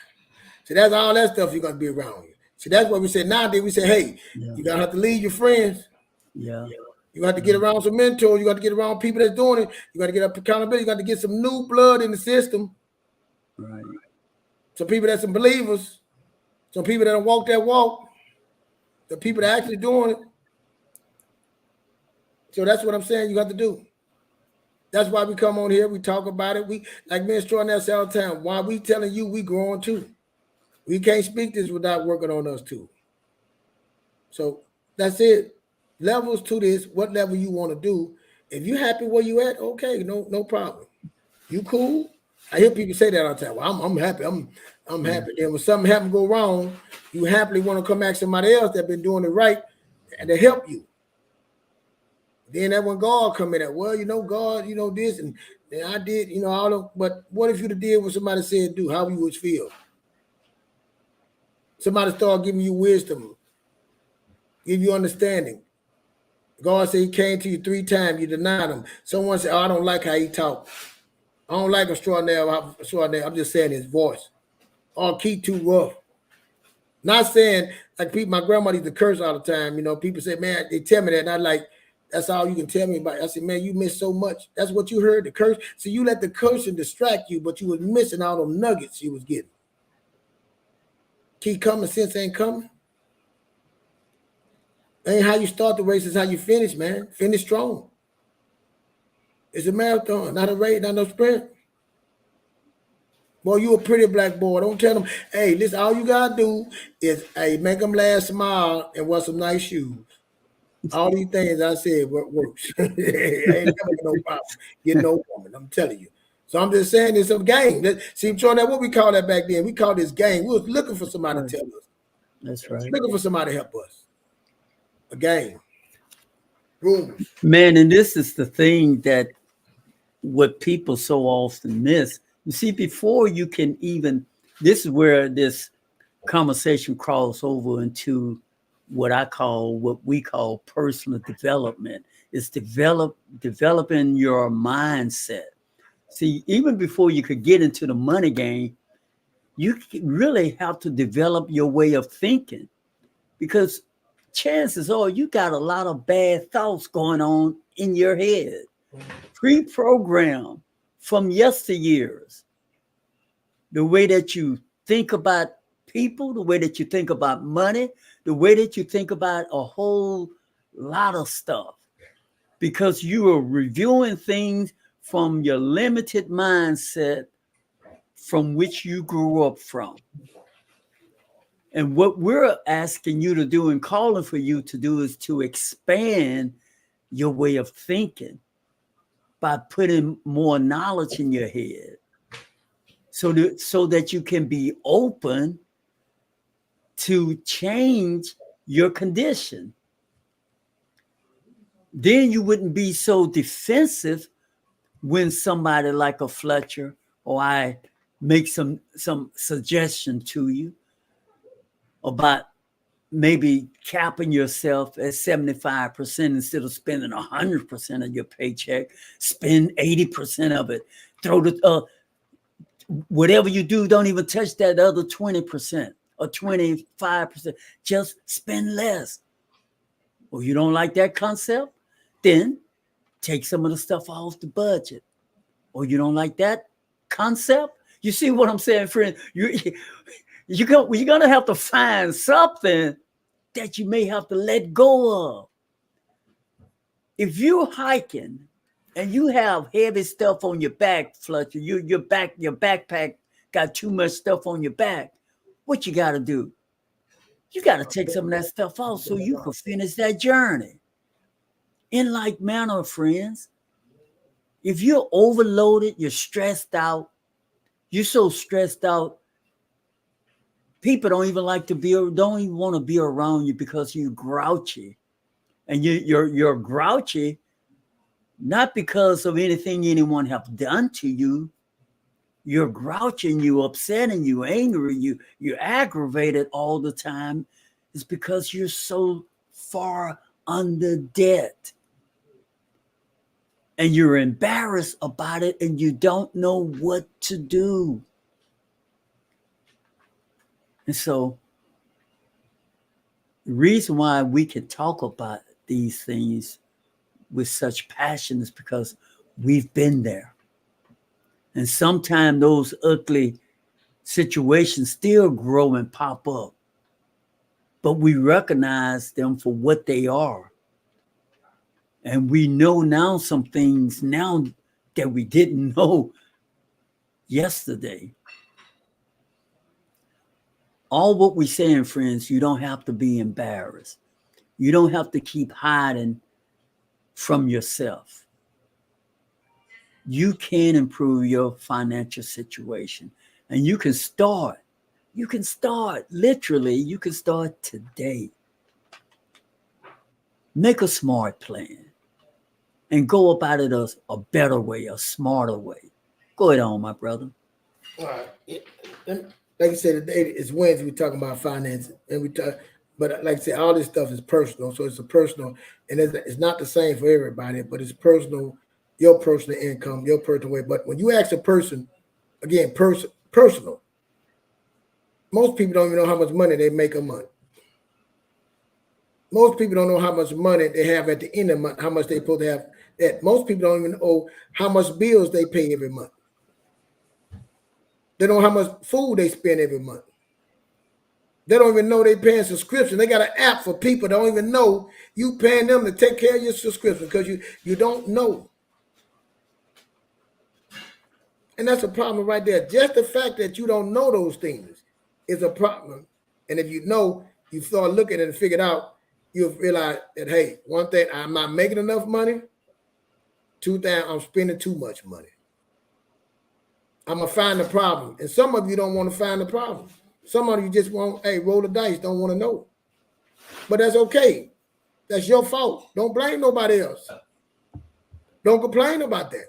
Speaker 5: See, that's all that stuff you're gonna be around you. See, that's what we say nowadays. We say, "Hey, you gotta have to leave your friends."
Speaker 6: Yeah.
Speaker 5: You got to get around some mentors. You got to get around people that's doing it. You got to get up accountability. You got to get some new blood in the system.
Speaker 6: Right.
Speaker 5: Some people that's some believers. Some people that don't walk that walk. The people that actually doing it. So that's what I'm saying you got to do. That's why we come on here. We talk about it. We like me and Extraordinaire say all the time. Why we telling you we growing too. We can't speak this without working on us too. So that's it. Levels to this, what level you want to do. If you happy where you at, okay, no problem. You cool? I hear people say that all the time. Well, I'm happy. I'm happy. And when something happen go wrong, you happily want to come back to somebody else that been doing it right and to help you. Then that when God come in at, well, God, this and I did, all of, but what if you did what somebody said do? How you would feel? Somebody start giving you wisdom, give you understanding. God said he came to you 3 times, you denied him. Someone said, oh, I don't like how he talk. I don't like extraordinary. I'm just saying his voice. Oh, Keith too rough. Not saying like people, my grandmother used to curse all the time. People say, man, they tell me that, and I like, that's all you can tell me about it. I said, man, you missed so much. That's what you heard, the curse. So you let the cursing distract you, but you was missing all them nuggets you was getting. Keep common sense ain't coming. Ain't how you start the race, is how you finish, man. Finish strong. It's a marathon, not a race, not no sprint. Boy, you a pretty black boy. Don't tell them, hey, listen, all you gotta do is, hey, make them laugh, smile, and wear some nice shoes. All these things I said works. Ain't never no problem getting no woman, I'm telling you. So I'm just saying it's a game. See, I'm showing that what we call that back then. We call this game. We was looking for somebody to tell us.
Speaker 6: That's right.
Speaker 5: Looking for somebody to help us. A game. Rules.
Speaker 6: Man, and this is the thing that what people so often miss. You see, before you can even, this is where this conversation crosses over into what we call personal development. It's developing your mindset. See, even before you could get into the money game, you really have to develop your way of thinking, because chances are you got a lot of bad thoughts going on in your head, pre-programmed from yesteryears. The way that you think about people, the way that you think about money, the way that you think about a whole lot of stuff, because you are reviewing things from your limited mindset from which you grew up from. And what we're asking you to do and calling for you to do is to expand your way of thinking by putting more knowledge in your head so that you can be open to change your condition. Then you wouldn't be so defensive when somebody like a Fletcher or I make some suggestion to you about maybe capping yourself at 75% instead of spending 100% of your paycheck. Spend 80% of it. Throw the whatever you do, don't even touch that other 20% or 25%. Just spend less. Well, you don't like that concept? Then take some of the stuff off the budget. Or you don't like that concept? You see what I'm saying, friend? You're going to have to find something that you may have to let go of. If you're hiking and you have heavy stuff on your back, Fletcher, your backpack got too much stuff on your back, what you got to do? You got to take some of that stuff off so you can finish that journey. In like manner, friends, if you're overloaded, you're stressed out, you're so stressed out, people don't even want to be around you because you're grouchy. And you're grouchy not because of anything anyone have done to you. You're grouchy and you upset and you angry, you're aggravated all the time. It's because you're so far under debt. And you're embarrassed about it and you don't know what to do. And so the reason why we can talk about these things with such passion is because we've been there. And sometimes those ugly situations still grow and pop up. But we recognize them for what they are. And we know now some things now that we didn't know yesterday. All what we're saying, friends, you don't have to be embarrassed. You don't have to keep hiding from yourself. You can improve your financial situation. And you can start. Literally, you can start today. Make a smart plan. And go about it a better way, a smarter way. Go ahead on, my brother.
Speaker 5: All right. Like I said, today is Wednesday. We're talking about finances, but like I said, all this stuff is personal. So it's a personal, and it's not the same for everybody. But it's personal, your personal income, your personal way. But when you ask a person, again, personal. Most people don't even know how much money they make a month. Most people don't know how much money they have at the end of the month, how much they supposed to have. That most people don't even know how much bills they pay every month. They don't know how much food they spend every month. They don't even know they paying subscription. They got an app for people that don't even know you paying them to take care of your subscription because you don't know. And that's a problem right there. Just the fact that you don't know those things is a problem. And if you know, you start looking at it and figure it out, you'll realize that, hey, one thing, I'm not making enough money. Two things, I'm spending too much money. I'm going to find the problem. And some of you don't want to find the problem. Some of you just want, hey, roll the dice, don't want to know. But that's okay. That's your fault. Don't blame nobody else. Don't complain about that.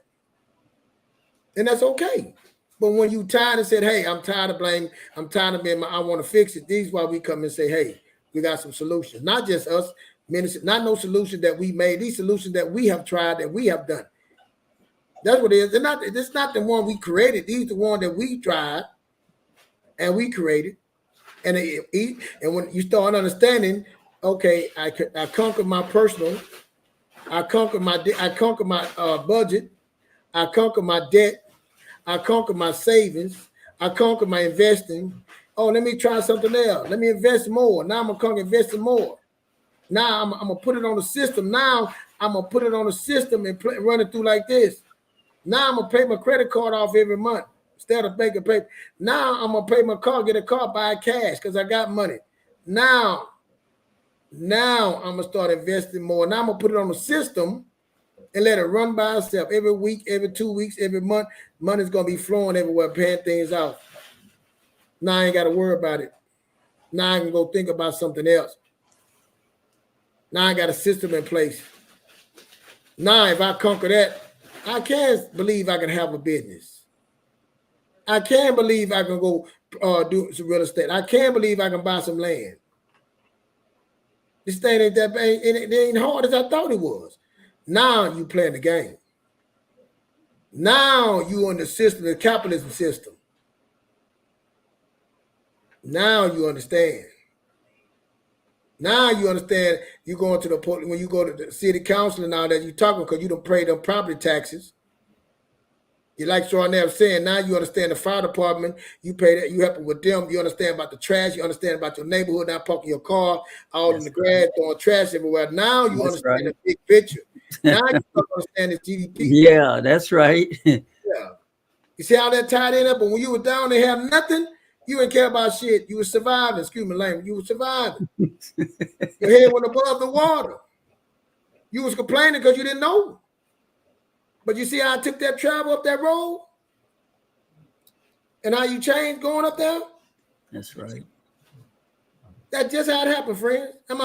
Speaker 5: And that's okay. But when you tired and said, hey, I'm tired of blaming, I'm tired of being, I want to fix it. This is why we come and say, hey, we got some solutions. Not just us, ministers, not no solution that we made. These solutions that we have tried, that we have done. That's what it is. It's not the one we created. These are the one that we tried and we created. And when you start understanding, okay, I conquered my personal, I conquered my budget, I conquered my debt, I conquered my savings, I conquered my investing. Oh, let me try something else. Let me invest more. Now I'm gonna investing more. Now I'm gonna put it on the system. Now I'm gonna put it on the system and run it through like this. Now I'm gonna pay my credit card off every month. instead of making paper. Now I'm gonna pay my car, get a car, buy cash because I got money. Now I'm gonna start investing more. Now I'm gonna put it on the system and let it run by itself every week, every 2 weeks, every month. Money's gonna be flowing everywhere, paying things out. Now I ain't gotta worry about it. Now I can go think about something else. Now I got a system in place. Now if I conquer that, I can't believe I can have a business. I can't believe I can go do some real estate. I can't believe I can buy some land. This thing ain't that bad. It ain't hard as I thought it was. Now you playing the game. Now you in the system, the capitalism system. Now you understand. Now you understand. You going to the when you go to the city council and all that, you talking because you don't pay them property taxes. You like Extraordinaire saying, now you understand the fire department, you pay that, you help with them, you understand about the trash, you understand about your neighborhood, not parking your car out in the grass, throwing trash everywhere. Now you understand the big picture. Now you understand the GDP.
Speaker 6: Yeah, that's right.
Speaker 5: Yeah. You see how that tied in up? But when you were down there had nothing, you didn't care about shit. You were surviving. Excuse me, language. You were surviving. Your head went above the water. You was complaining because you didn't know. But you see how I took that travel up that road? And how you changed going up there?
Speaker 6: That's right.
Speaker 5: That's just how it happened, friends. Am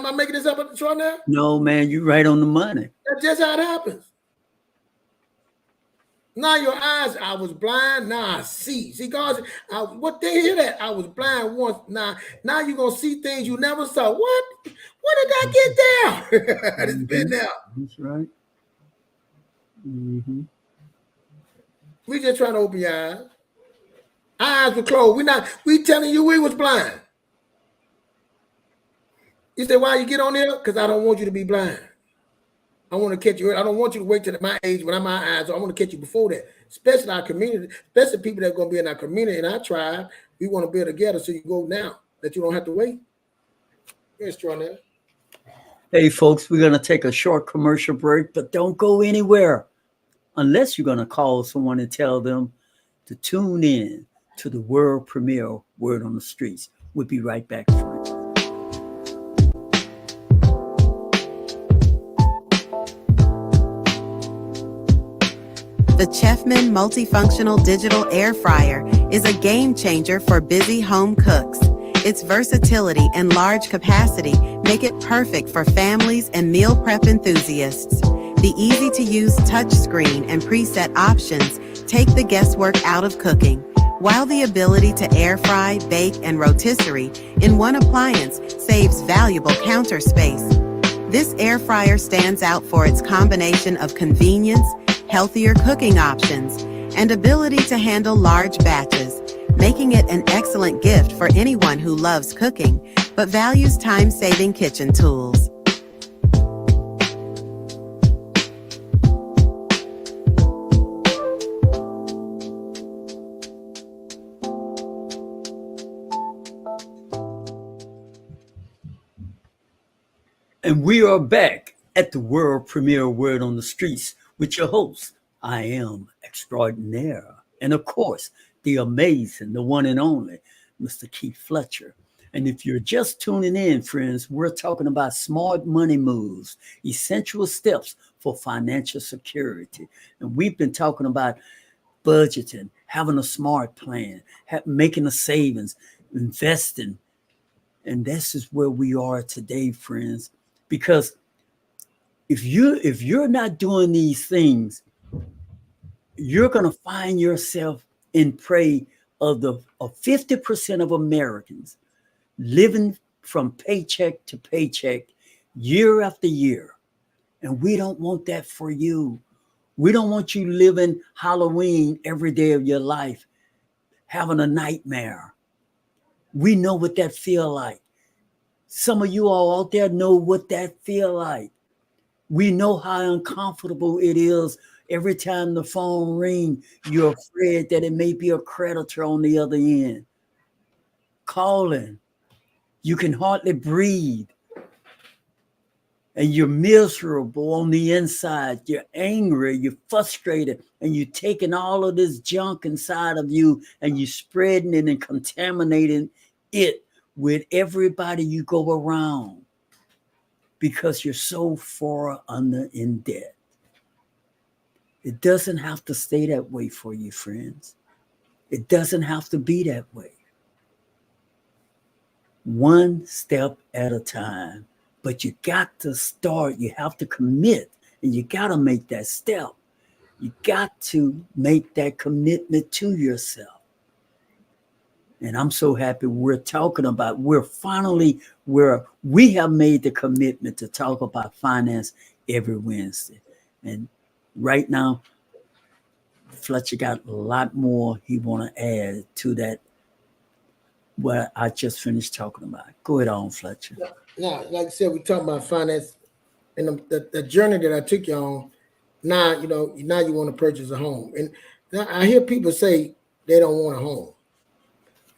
Speaker 5: I making this up at the show now?
Speaker 6: No, man, you're right on the money.
Speaker 5: That's just how it happens. Now your eyes, I was blind, now I see. See, God, what they hear that? I was blind once. Now you're going to see things you never saw. What did I get there? It's been there.
Speaker 6: That's right. Mm-hmm.
Speaker 5: We just trying to open your eyes. Eyes were closed. We telling you we was blind. You say, why you get on there? Because I don't want you to be blind. I want to catch you. I don't want you to wait till my age when I'm my eyes. I want to catch you before that. Especially our community, especially people that are going to be in our community and our tribe. We want to build together so you go now, that you don't have to wait. You're extraordinary.
Speaker 6: Hey, folks, we're going to take a short commercial break, but don't go anywhere unless you're going to call someone and tell them to tune in to the world premiere Word on the Streets. We'll be right back, friends.
Speaker 13: The Chefman Multifunctional Digital Air Fryer is a game changer for busy home cooks. Its versatility and large capacity make it perfect for families and meal prep enthusiasts. The easy-to-use touchscreen and preset options take the guesswork out of cooking, while the ability to air fry, bake, and rotisserie in one appliance saves valuable counter space. This air fryer stands out for its combination of convenience, healthier cooking options, and ability to handle large batches, making it an excellent gift for anyone who loves cooking but values time-saving kitchen tools.
Speaker 6: And we are back at the world premiere Word on the Streets with your host, I Am Extraordinaire. And of course, the amazing, the one and only, Mr. Keith Fletcher. And if you're just tuning in, friends, we're talking about smart money moves, essential steps for financial security. And we've been talking about budgeting, having a smart plan, making a savings, investing. And this is where we are today, friends. Because if you're not doing these things, you're going to find yourself in prey of 50% of Americans living from paycheck to paycheck year after year. And we don't want that for you. We don't want you living Halloween every day of your life, having a nightmare. We know what that feel like. Some of you all out there know what that feel like. We know how uncomfortable it is every time the phone rings. You're afraid that it may be a creditor on the other end calling. You can hardly breathe. and you're miserable on the inside. You're angry, you're frustrated, and you're taking all of this junk inside of you and you're spreading it and contaminating it with everybody you go around because you're so far under in debt. It doesn't have to stay that way for you, friends. It doesn't have to be that way. One step at a time. But you got to start. You have to commit, and you got to make that step. You got to make that commitment to yourself. And I'm so happy we're talking about, we have made the commitment to talk about finance every Wednesday. And right now, Fletcher got a lot more he want to add to that, what I just finished talking about. Go ahead on, Fletcher.
Speaker 5: Now, like I said, we talking about finance and the journey that I took you on. Now, now you want to purchase a home. And now I hear people say they don't want a home.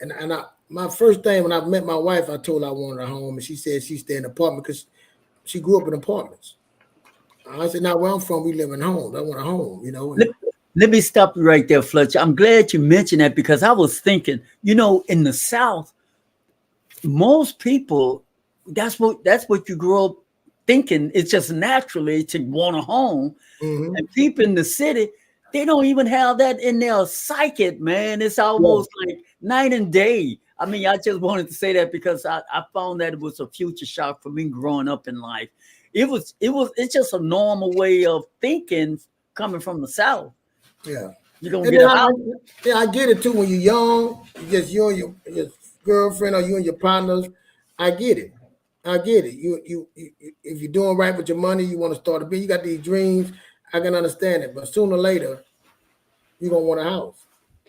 Speaker 5: And my first thing when I met my wife, I told her I wanted a home. And she said she stayed in an apartment because she grew up in apartments. I said, now where I'm from, we live in homes. I want a home,
Speaker 6: Let me stop you right there, Fletcher. I'm glad you mentioned that because I was thinking, in the South, most people, that's what you grow up thinking. It's just naturally to want a home. Mm-hmm. And people in the city, they don't even have that in their psyche, man. It's almost like night and day. I mean, I just wanted to say that because I found that it was a future shock for me growing up in life. It's just a normal way of thinking coming from the South.
Speaker 5: Yeah.
Speaker 6: You're gonna get a house.
Speaker 5: I get it too. When you're young, just you and your girlfriend or you and your partners, I get it. You if you're doing right with your money, you want to start a business, you got these dreams. I can understand it, but sooner or later, you're gonna want a house.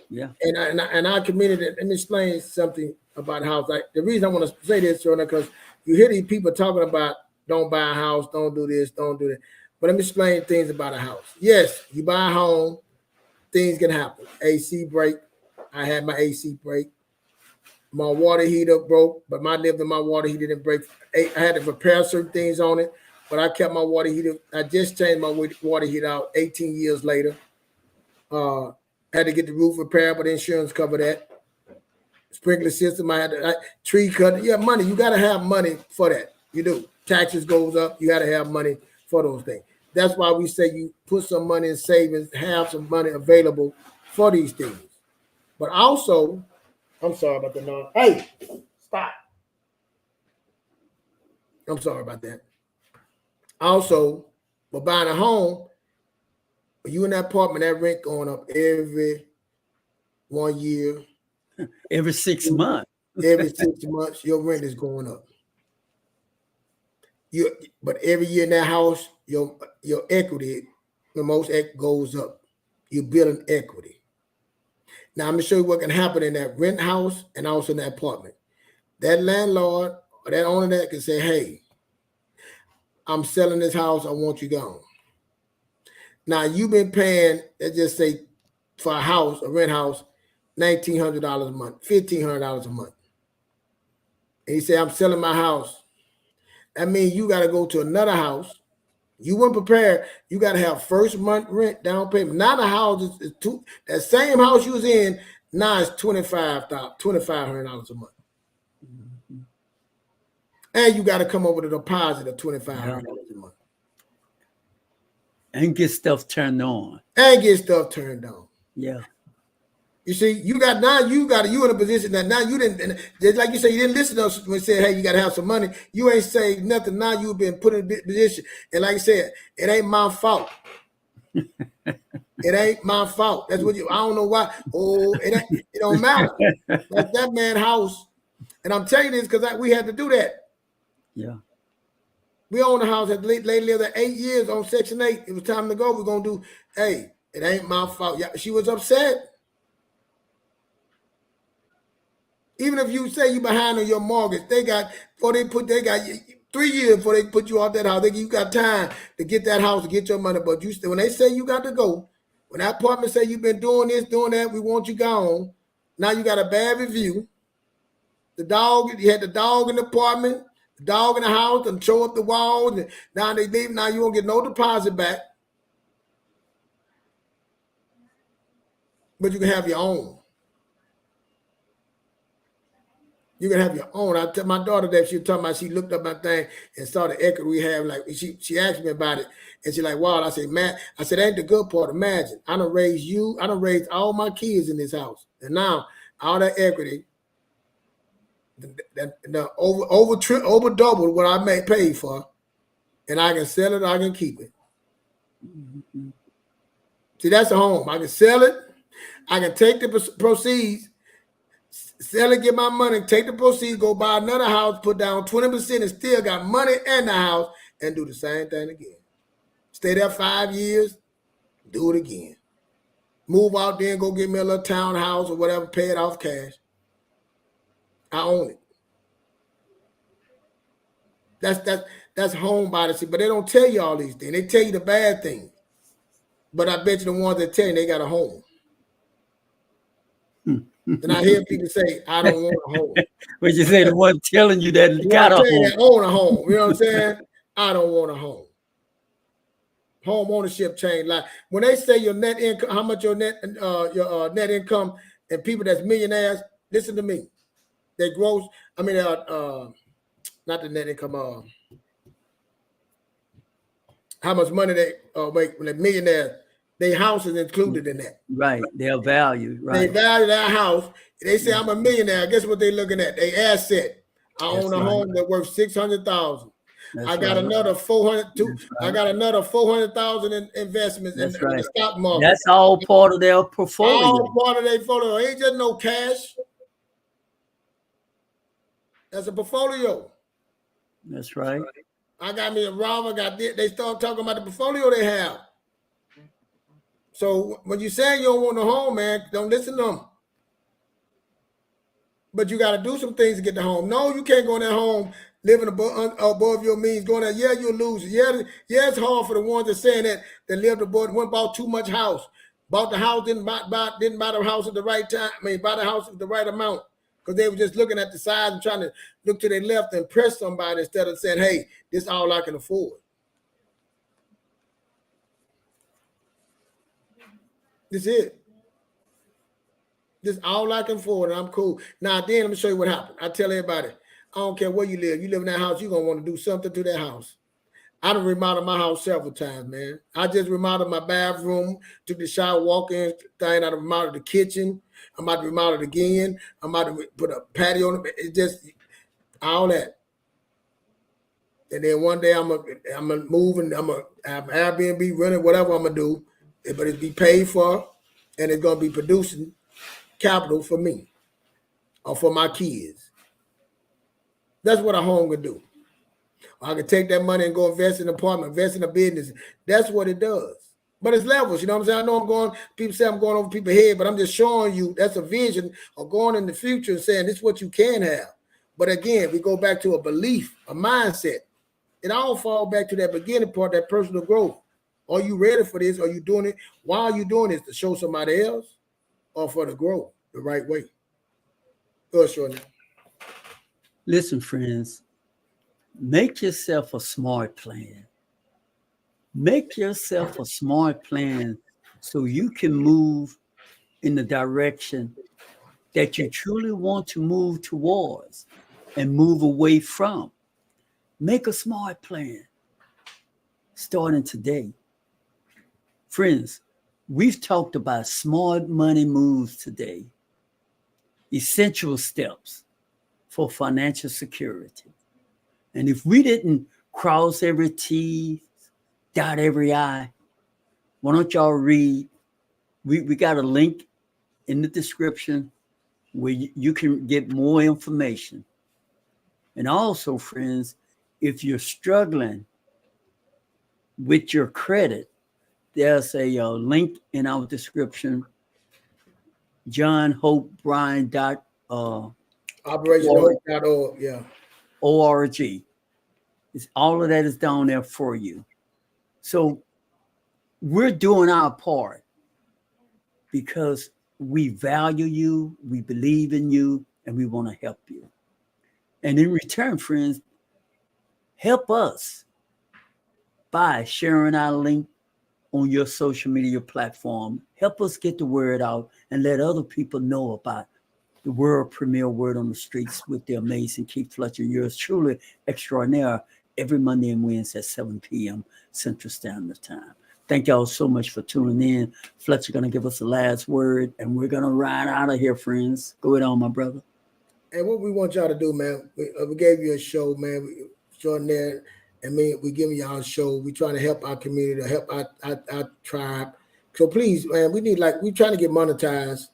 Speaker 6: Yeah.
Speaker 5: And I committed it. Let me explain something about a house. Like the reason I want to say this, Jordan, because you hear these people talking about don't buy a house, don't do this, don't do that. But let me explain things about a house. Yes, you buy a home, things can happen. AC break. I had my AC break. My water heater broke, but my water heater didn't break. I had to repair certain things on it, but I kept my water heater. I just changed my water heater out 18 years later. Had to get the roof repaired, but insurance covered that. Sprinkler system, I had to tree cut. Yeah, money. You got to have money for that. You do. Taxes goes up. You got to have money for those things. That's why we say you put some money in savings, have some money available for these things. But also, I'm sorry about the noise. Hey, stop. I'm sorry about that. Also, for buying a home, you in that apartment, that rent going up every 1 year.
Speaker 6: Every 6 months.
Speaker 5: Every 6 months, your rent is going up. But every year in that house, your equity, the most goes up. You're building equity. Now, I'm going to show you what can happen in that rent house and also in that apartment. That landlord or that owner that can say, hey, I'm selling this house. I want you gone. Now, you've been paying, let's just say, for a house, a rent house, $1,900 a month, $1,500 a month. And he said, I'm selling my house. That means you got to go to another house. You weren't prepared. You got to have first month rent down payment. Now the house is that same house you was in, now it's $2,500 a month. Mm-hmm. And you got to come up with a deposit of $2,500 a month.
Speaker 6: And get stuff turned on.
Speaker 5: Yeah. You see, you in a position that now you didn't, just like you said, you didn't listen to us when we said, hey, you got to have some money. You ain't saved nothing. Now you've been put in a position. And like I said, it ain't my fault. It ain't my fault. That's what I don't know why. Oh, it don't matter. That's that man's house. And I'm telling you this because we had to do that.
Speaker 6: Yeah.
Speaker 5: We own a house that lady lived there 8 years on Section 8. It was time to go. We're going to do, hey, it ain't my fault. Yeah, she was upset. Even if you say you behind on your mortgage, they got 3 years before they put you off that house. You got time to get that house, to get your money. But when they say you got to go, when that apartment say you've been doing this, doing that, we want you gone. Now you got a bad review. You had the dog in the apartment. dog in the house and show up the walls. And now they leave. Now you won't get no deposit back, but you can have your own. You can have your own. I tell my daughter that she was talking about. She looked up my thing and saw the equity we have. Like she asked me about it, and she like, "Wow." I said, "Man," I said, "Ain't the good part. Imagine, I done raised you. I done raised all my kids in this house, and now all that equity, the over double what I may pay for, and I can sell it. I can keep it. See, that's a home. I can sell it. I can take the proceeds." Sell it, get my money, take the proceeds, go buy another house, put down 20% and still got money in the house and do the same thing again. Stay there 5 years, do it again. Move out there and go get me a little townhouse or whatever, pay it off cash. I own it. That's home policy, but they don't tell you all these things. They tell you the bad things. But I bet you the ones that tell you they got a home. And I hear people say, I don't want a home.
Speaker 6: But you say the one telling you that got a home.
Speaker 5: That own a home. You know what I'm saying? I don't want a home. Home ownership changed. Like when they say your net income, how much your net income, and people that's millionaires, listen to me. They gross, I mean, not the net income, how much money they make when they're millionaires. Their house is included in that.
Speaker 6: Right. Their value. Right.
Speaker 5: They value their house. They say I'm a millionaire. Guess what they're looking at? They asset. I own a home that's worth $600,000. I got another 400. I got another 400,000 in investments in the stock market.
Speaker 6: That's all part of their portfolio.
Speaker 5: All part of their portfolio. Ain't just no cash. That's a portfolio.
Speaker 6: That's right.
Speaker 5: I got me a revolver. They start talking about the portfolio they have. So when you say you don't want a home, man, don't listen to them. But you got to do some things to get the home. No, you can't go in that home living above your means. Going there, yeah, you'll lose. Yeah, it's hard for the ones that saying that lived above, went bought too much house, bought the house, didn't buy the house at the right time. I mean, buy the house at the right amount because they were just looking at the size and trying to look to their left and impress somebody instead of saying, "Hey, this is all I can afford." This is it. This is all I can afford, and I'm cool. Now, then, let me show you what happened. I tell everybody, I don't care where you live. You live in that house, you're going to want to do something to that house. I done remodeled my house several times, man. I just remodeled my bathroom, took the shower, walk-in thing. I remodeled the kitchen. I'm about to remodel it again. I'm about to put a patio on it. It's just all that. And then one day I'm gonna move and I'm going to have Airbnb running, whatever I'm going to do. But it's be paid for, and it's going to be producing capital for me or for my kids. That's what a home can do. I can take that money and go invest in an apartment, invest in a business. That's what it does. But it's levels, you know what I'm saying? I know people say I'm going over people's head, but I'm just showing you that's a vision of going in the future and saying this is what you can have. But again, we go back to a belief, a mindset. It all falls back to that beginning part, that personal growth. Are you ready for this? Are you doing it? Why are you doing this? To show somebody else or for the growth the right way? Go ahead, Shorty.
Speaker 6: Listen, friends, make yourself a smart plan. Make yourself a smart plan so you can move in the direction that you truly want to move towards and move away from. Make a smart plan starting today. Friends, we've talked about smart money moves today, essential steps for financial security. And if we didn't cross every T, dot every I, why don't y'all read? We got a link in the description where you can get more information. And also, friends, if you're struggling with your credit, there's a link in our description,
Speaker 5: OperationHope.org, yeah.
Speaker 6: ORG. All of that is down there for you. So we're doing our part because we value you, we believe in you, and we want to help you. And in return, friends, Help us by sharing our link on your social media platform. Help us get the word out and let other people know about the world premiere Word on the Streets with the amazing Keith Fletcher. Yours truly extraordinaire every Monday and Wednesday at 7 p.m. Central Standard Time. Thank y'all so much for tuning in. Fletcher going to give us the last word, and we're going to ride out of here, friends. Go ahead on, my brother.
Speaker 5: And what we want y'all to do, man, we gave you a show, man. Extraordinaire. And we giving y'all a show. We trying to help our community, help our tribe. So please, man, we trying to get monetized.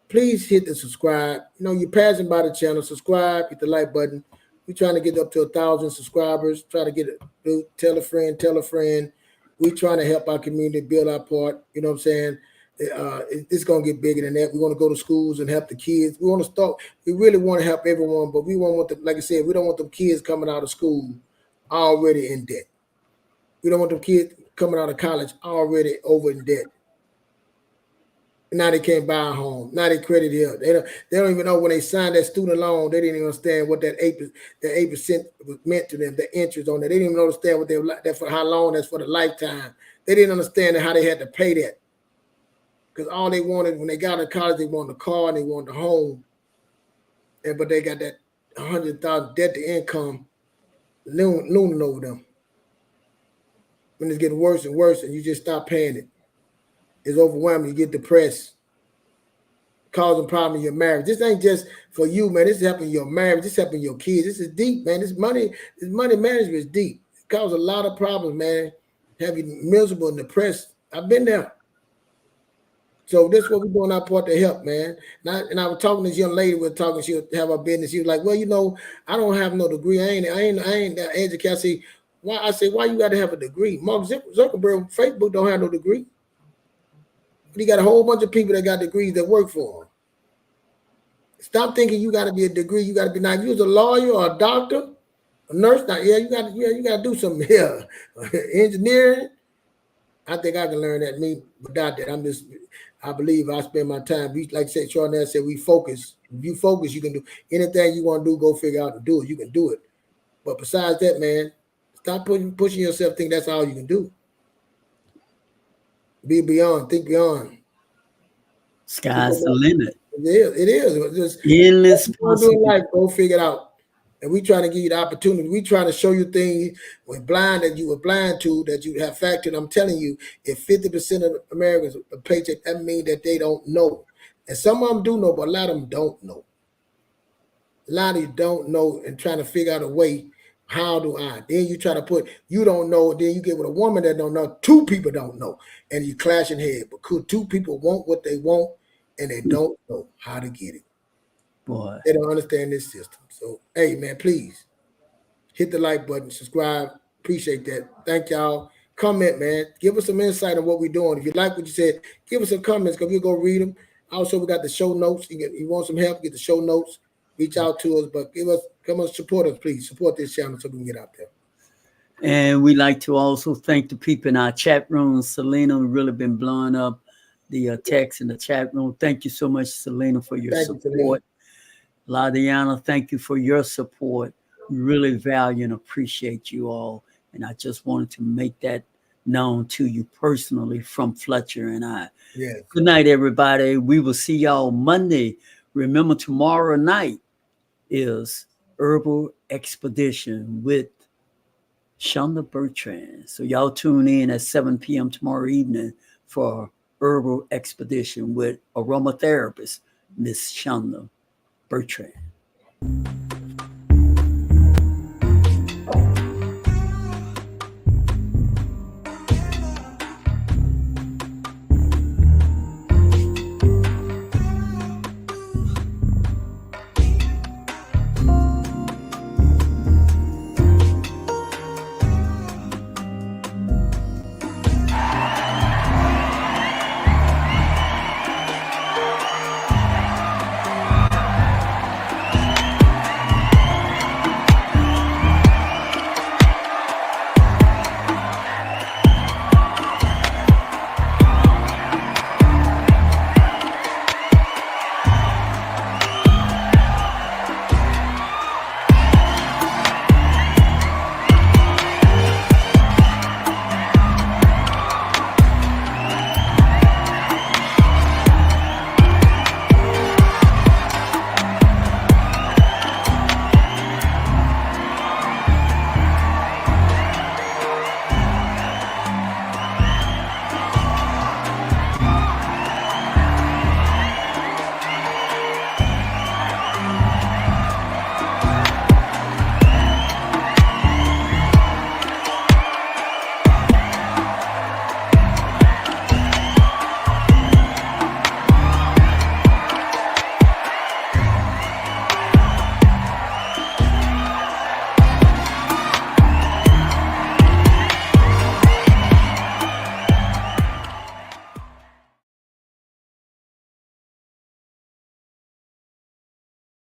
Speaker 5: Please hit the subscribe. You know, you're passing by the channel, subscribe, hit the like button. We're trying to get up to 1,000 subscribers. Try to get it. Tell a friend, tell a friend. We're trying to help our community build our part. You know what I'm saying? It's going to get bigger than that. We want to go to schools and help the kids. We want to start. We really want to help everyone, but we want them, like I said, we don't want them kids coming out of school already in debt. We don't want them kids coming out of college already over in debt. Now they can't buy a home. Now they credit here. They don't even know when they signed that student loan. They didn't even understand what that 8% was meant to them. The interest on that. They didn't even understand what that for how long. That's for the lifetime. They didn't understand how they had to pay that. Because all they wanted when they got in college, they wanted a car and they wanted a home. But they got that 100,000 debt to income looming over them. When it's getting worse and worse, and you just stop paying it. It's overwhelming. You get depressed, causing problems in your marriage. This ain't just for you, man. This is helping your marriage. This is helping your kids. This is deep, man. This money management is deep. It causes a lot of problems, man. Have you miserable and depressed. I've been there. So this is what we're doing our part to help, man. And I was talking to this young lady. We were talking. She would have her business. She was like, "Well, you know, I don't have no degree. I ain't that educated." I say, "Why?" I say, "Why you got to have a degree?" Mark Zuckerberg, Facebook don't have no degree. But he got a whole bunch of people that got degrees that work for him. Stop thinking you got to be a degree. You got to be now. If you was a lawyer or a doctor, a nurse. Now, you got to do something here. Engineering. I think I can learn that. Me without that, I believe I spend my time. Like I said, Charnel said, we focus. If you focus, you can do anything you want to do. Go figure out and do it. You can do it. But besides that, man, stop pushing yourself. Think that's all you can do. Be beyond. Think beyond.
Speaker 6: Sky's the limit.
Speaker 5: It is. Just
Speaker 6: endless
Speaker 5: possibility. Life, go figure it out. And we trying to give you the opportunity. We trying to show you things that you were blind to, that you have factored. I'm telling you, if 50% of Americans a paycheck, that means that they don't know. And some of them do know, but a lot of them don't know. A lot of you don't know and trying to figure out a way. How do I? Then you try to put, you don't know. Then you get with a woman that don't know. Two people don't know. And you clashing head. But could two people want what they want and they don't know how to get it?
Speaker 6: Boy.
Speaker 5: They don't understand this system. So, hey, man, please hit the like button, subscribe. Appreciate that. Thank y'all. Comment, man. Give us some insight on what we're doing. If you like what you said, give us some comments because we'll go read them. Also, we got the show notes. You want some help, get the show notes. Reach out to us, but come on, support us, please. Support this channel so we can get out there.
Speaker 6: And we like to also thank the people in our chat room. Selena really been blowing up the text in the chat room. Thank you so much, Selena, for your support. Ladiana, thank you for your support. We really value and appreciate you all. And I just wanted to make that known to you personally from Fletcher and I.
Speaker 5: Yes.
Speaker 6: Good night, everybody. We will see y'all Monday. Remember, tomorrow night is Herbal Expedition with Shonda Bertrand. So y'all tune in at 7 p.m. tomorrow evening for Herbal Expedition with aromatherapist, Miss Shonda Bertrand.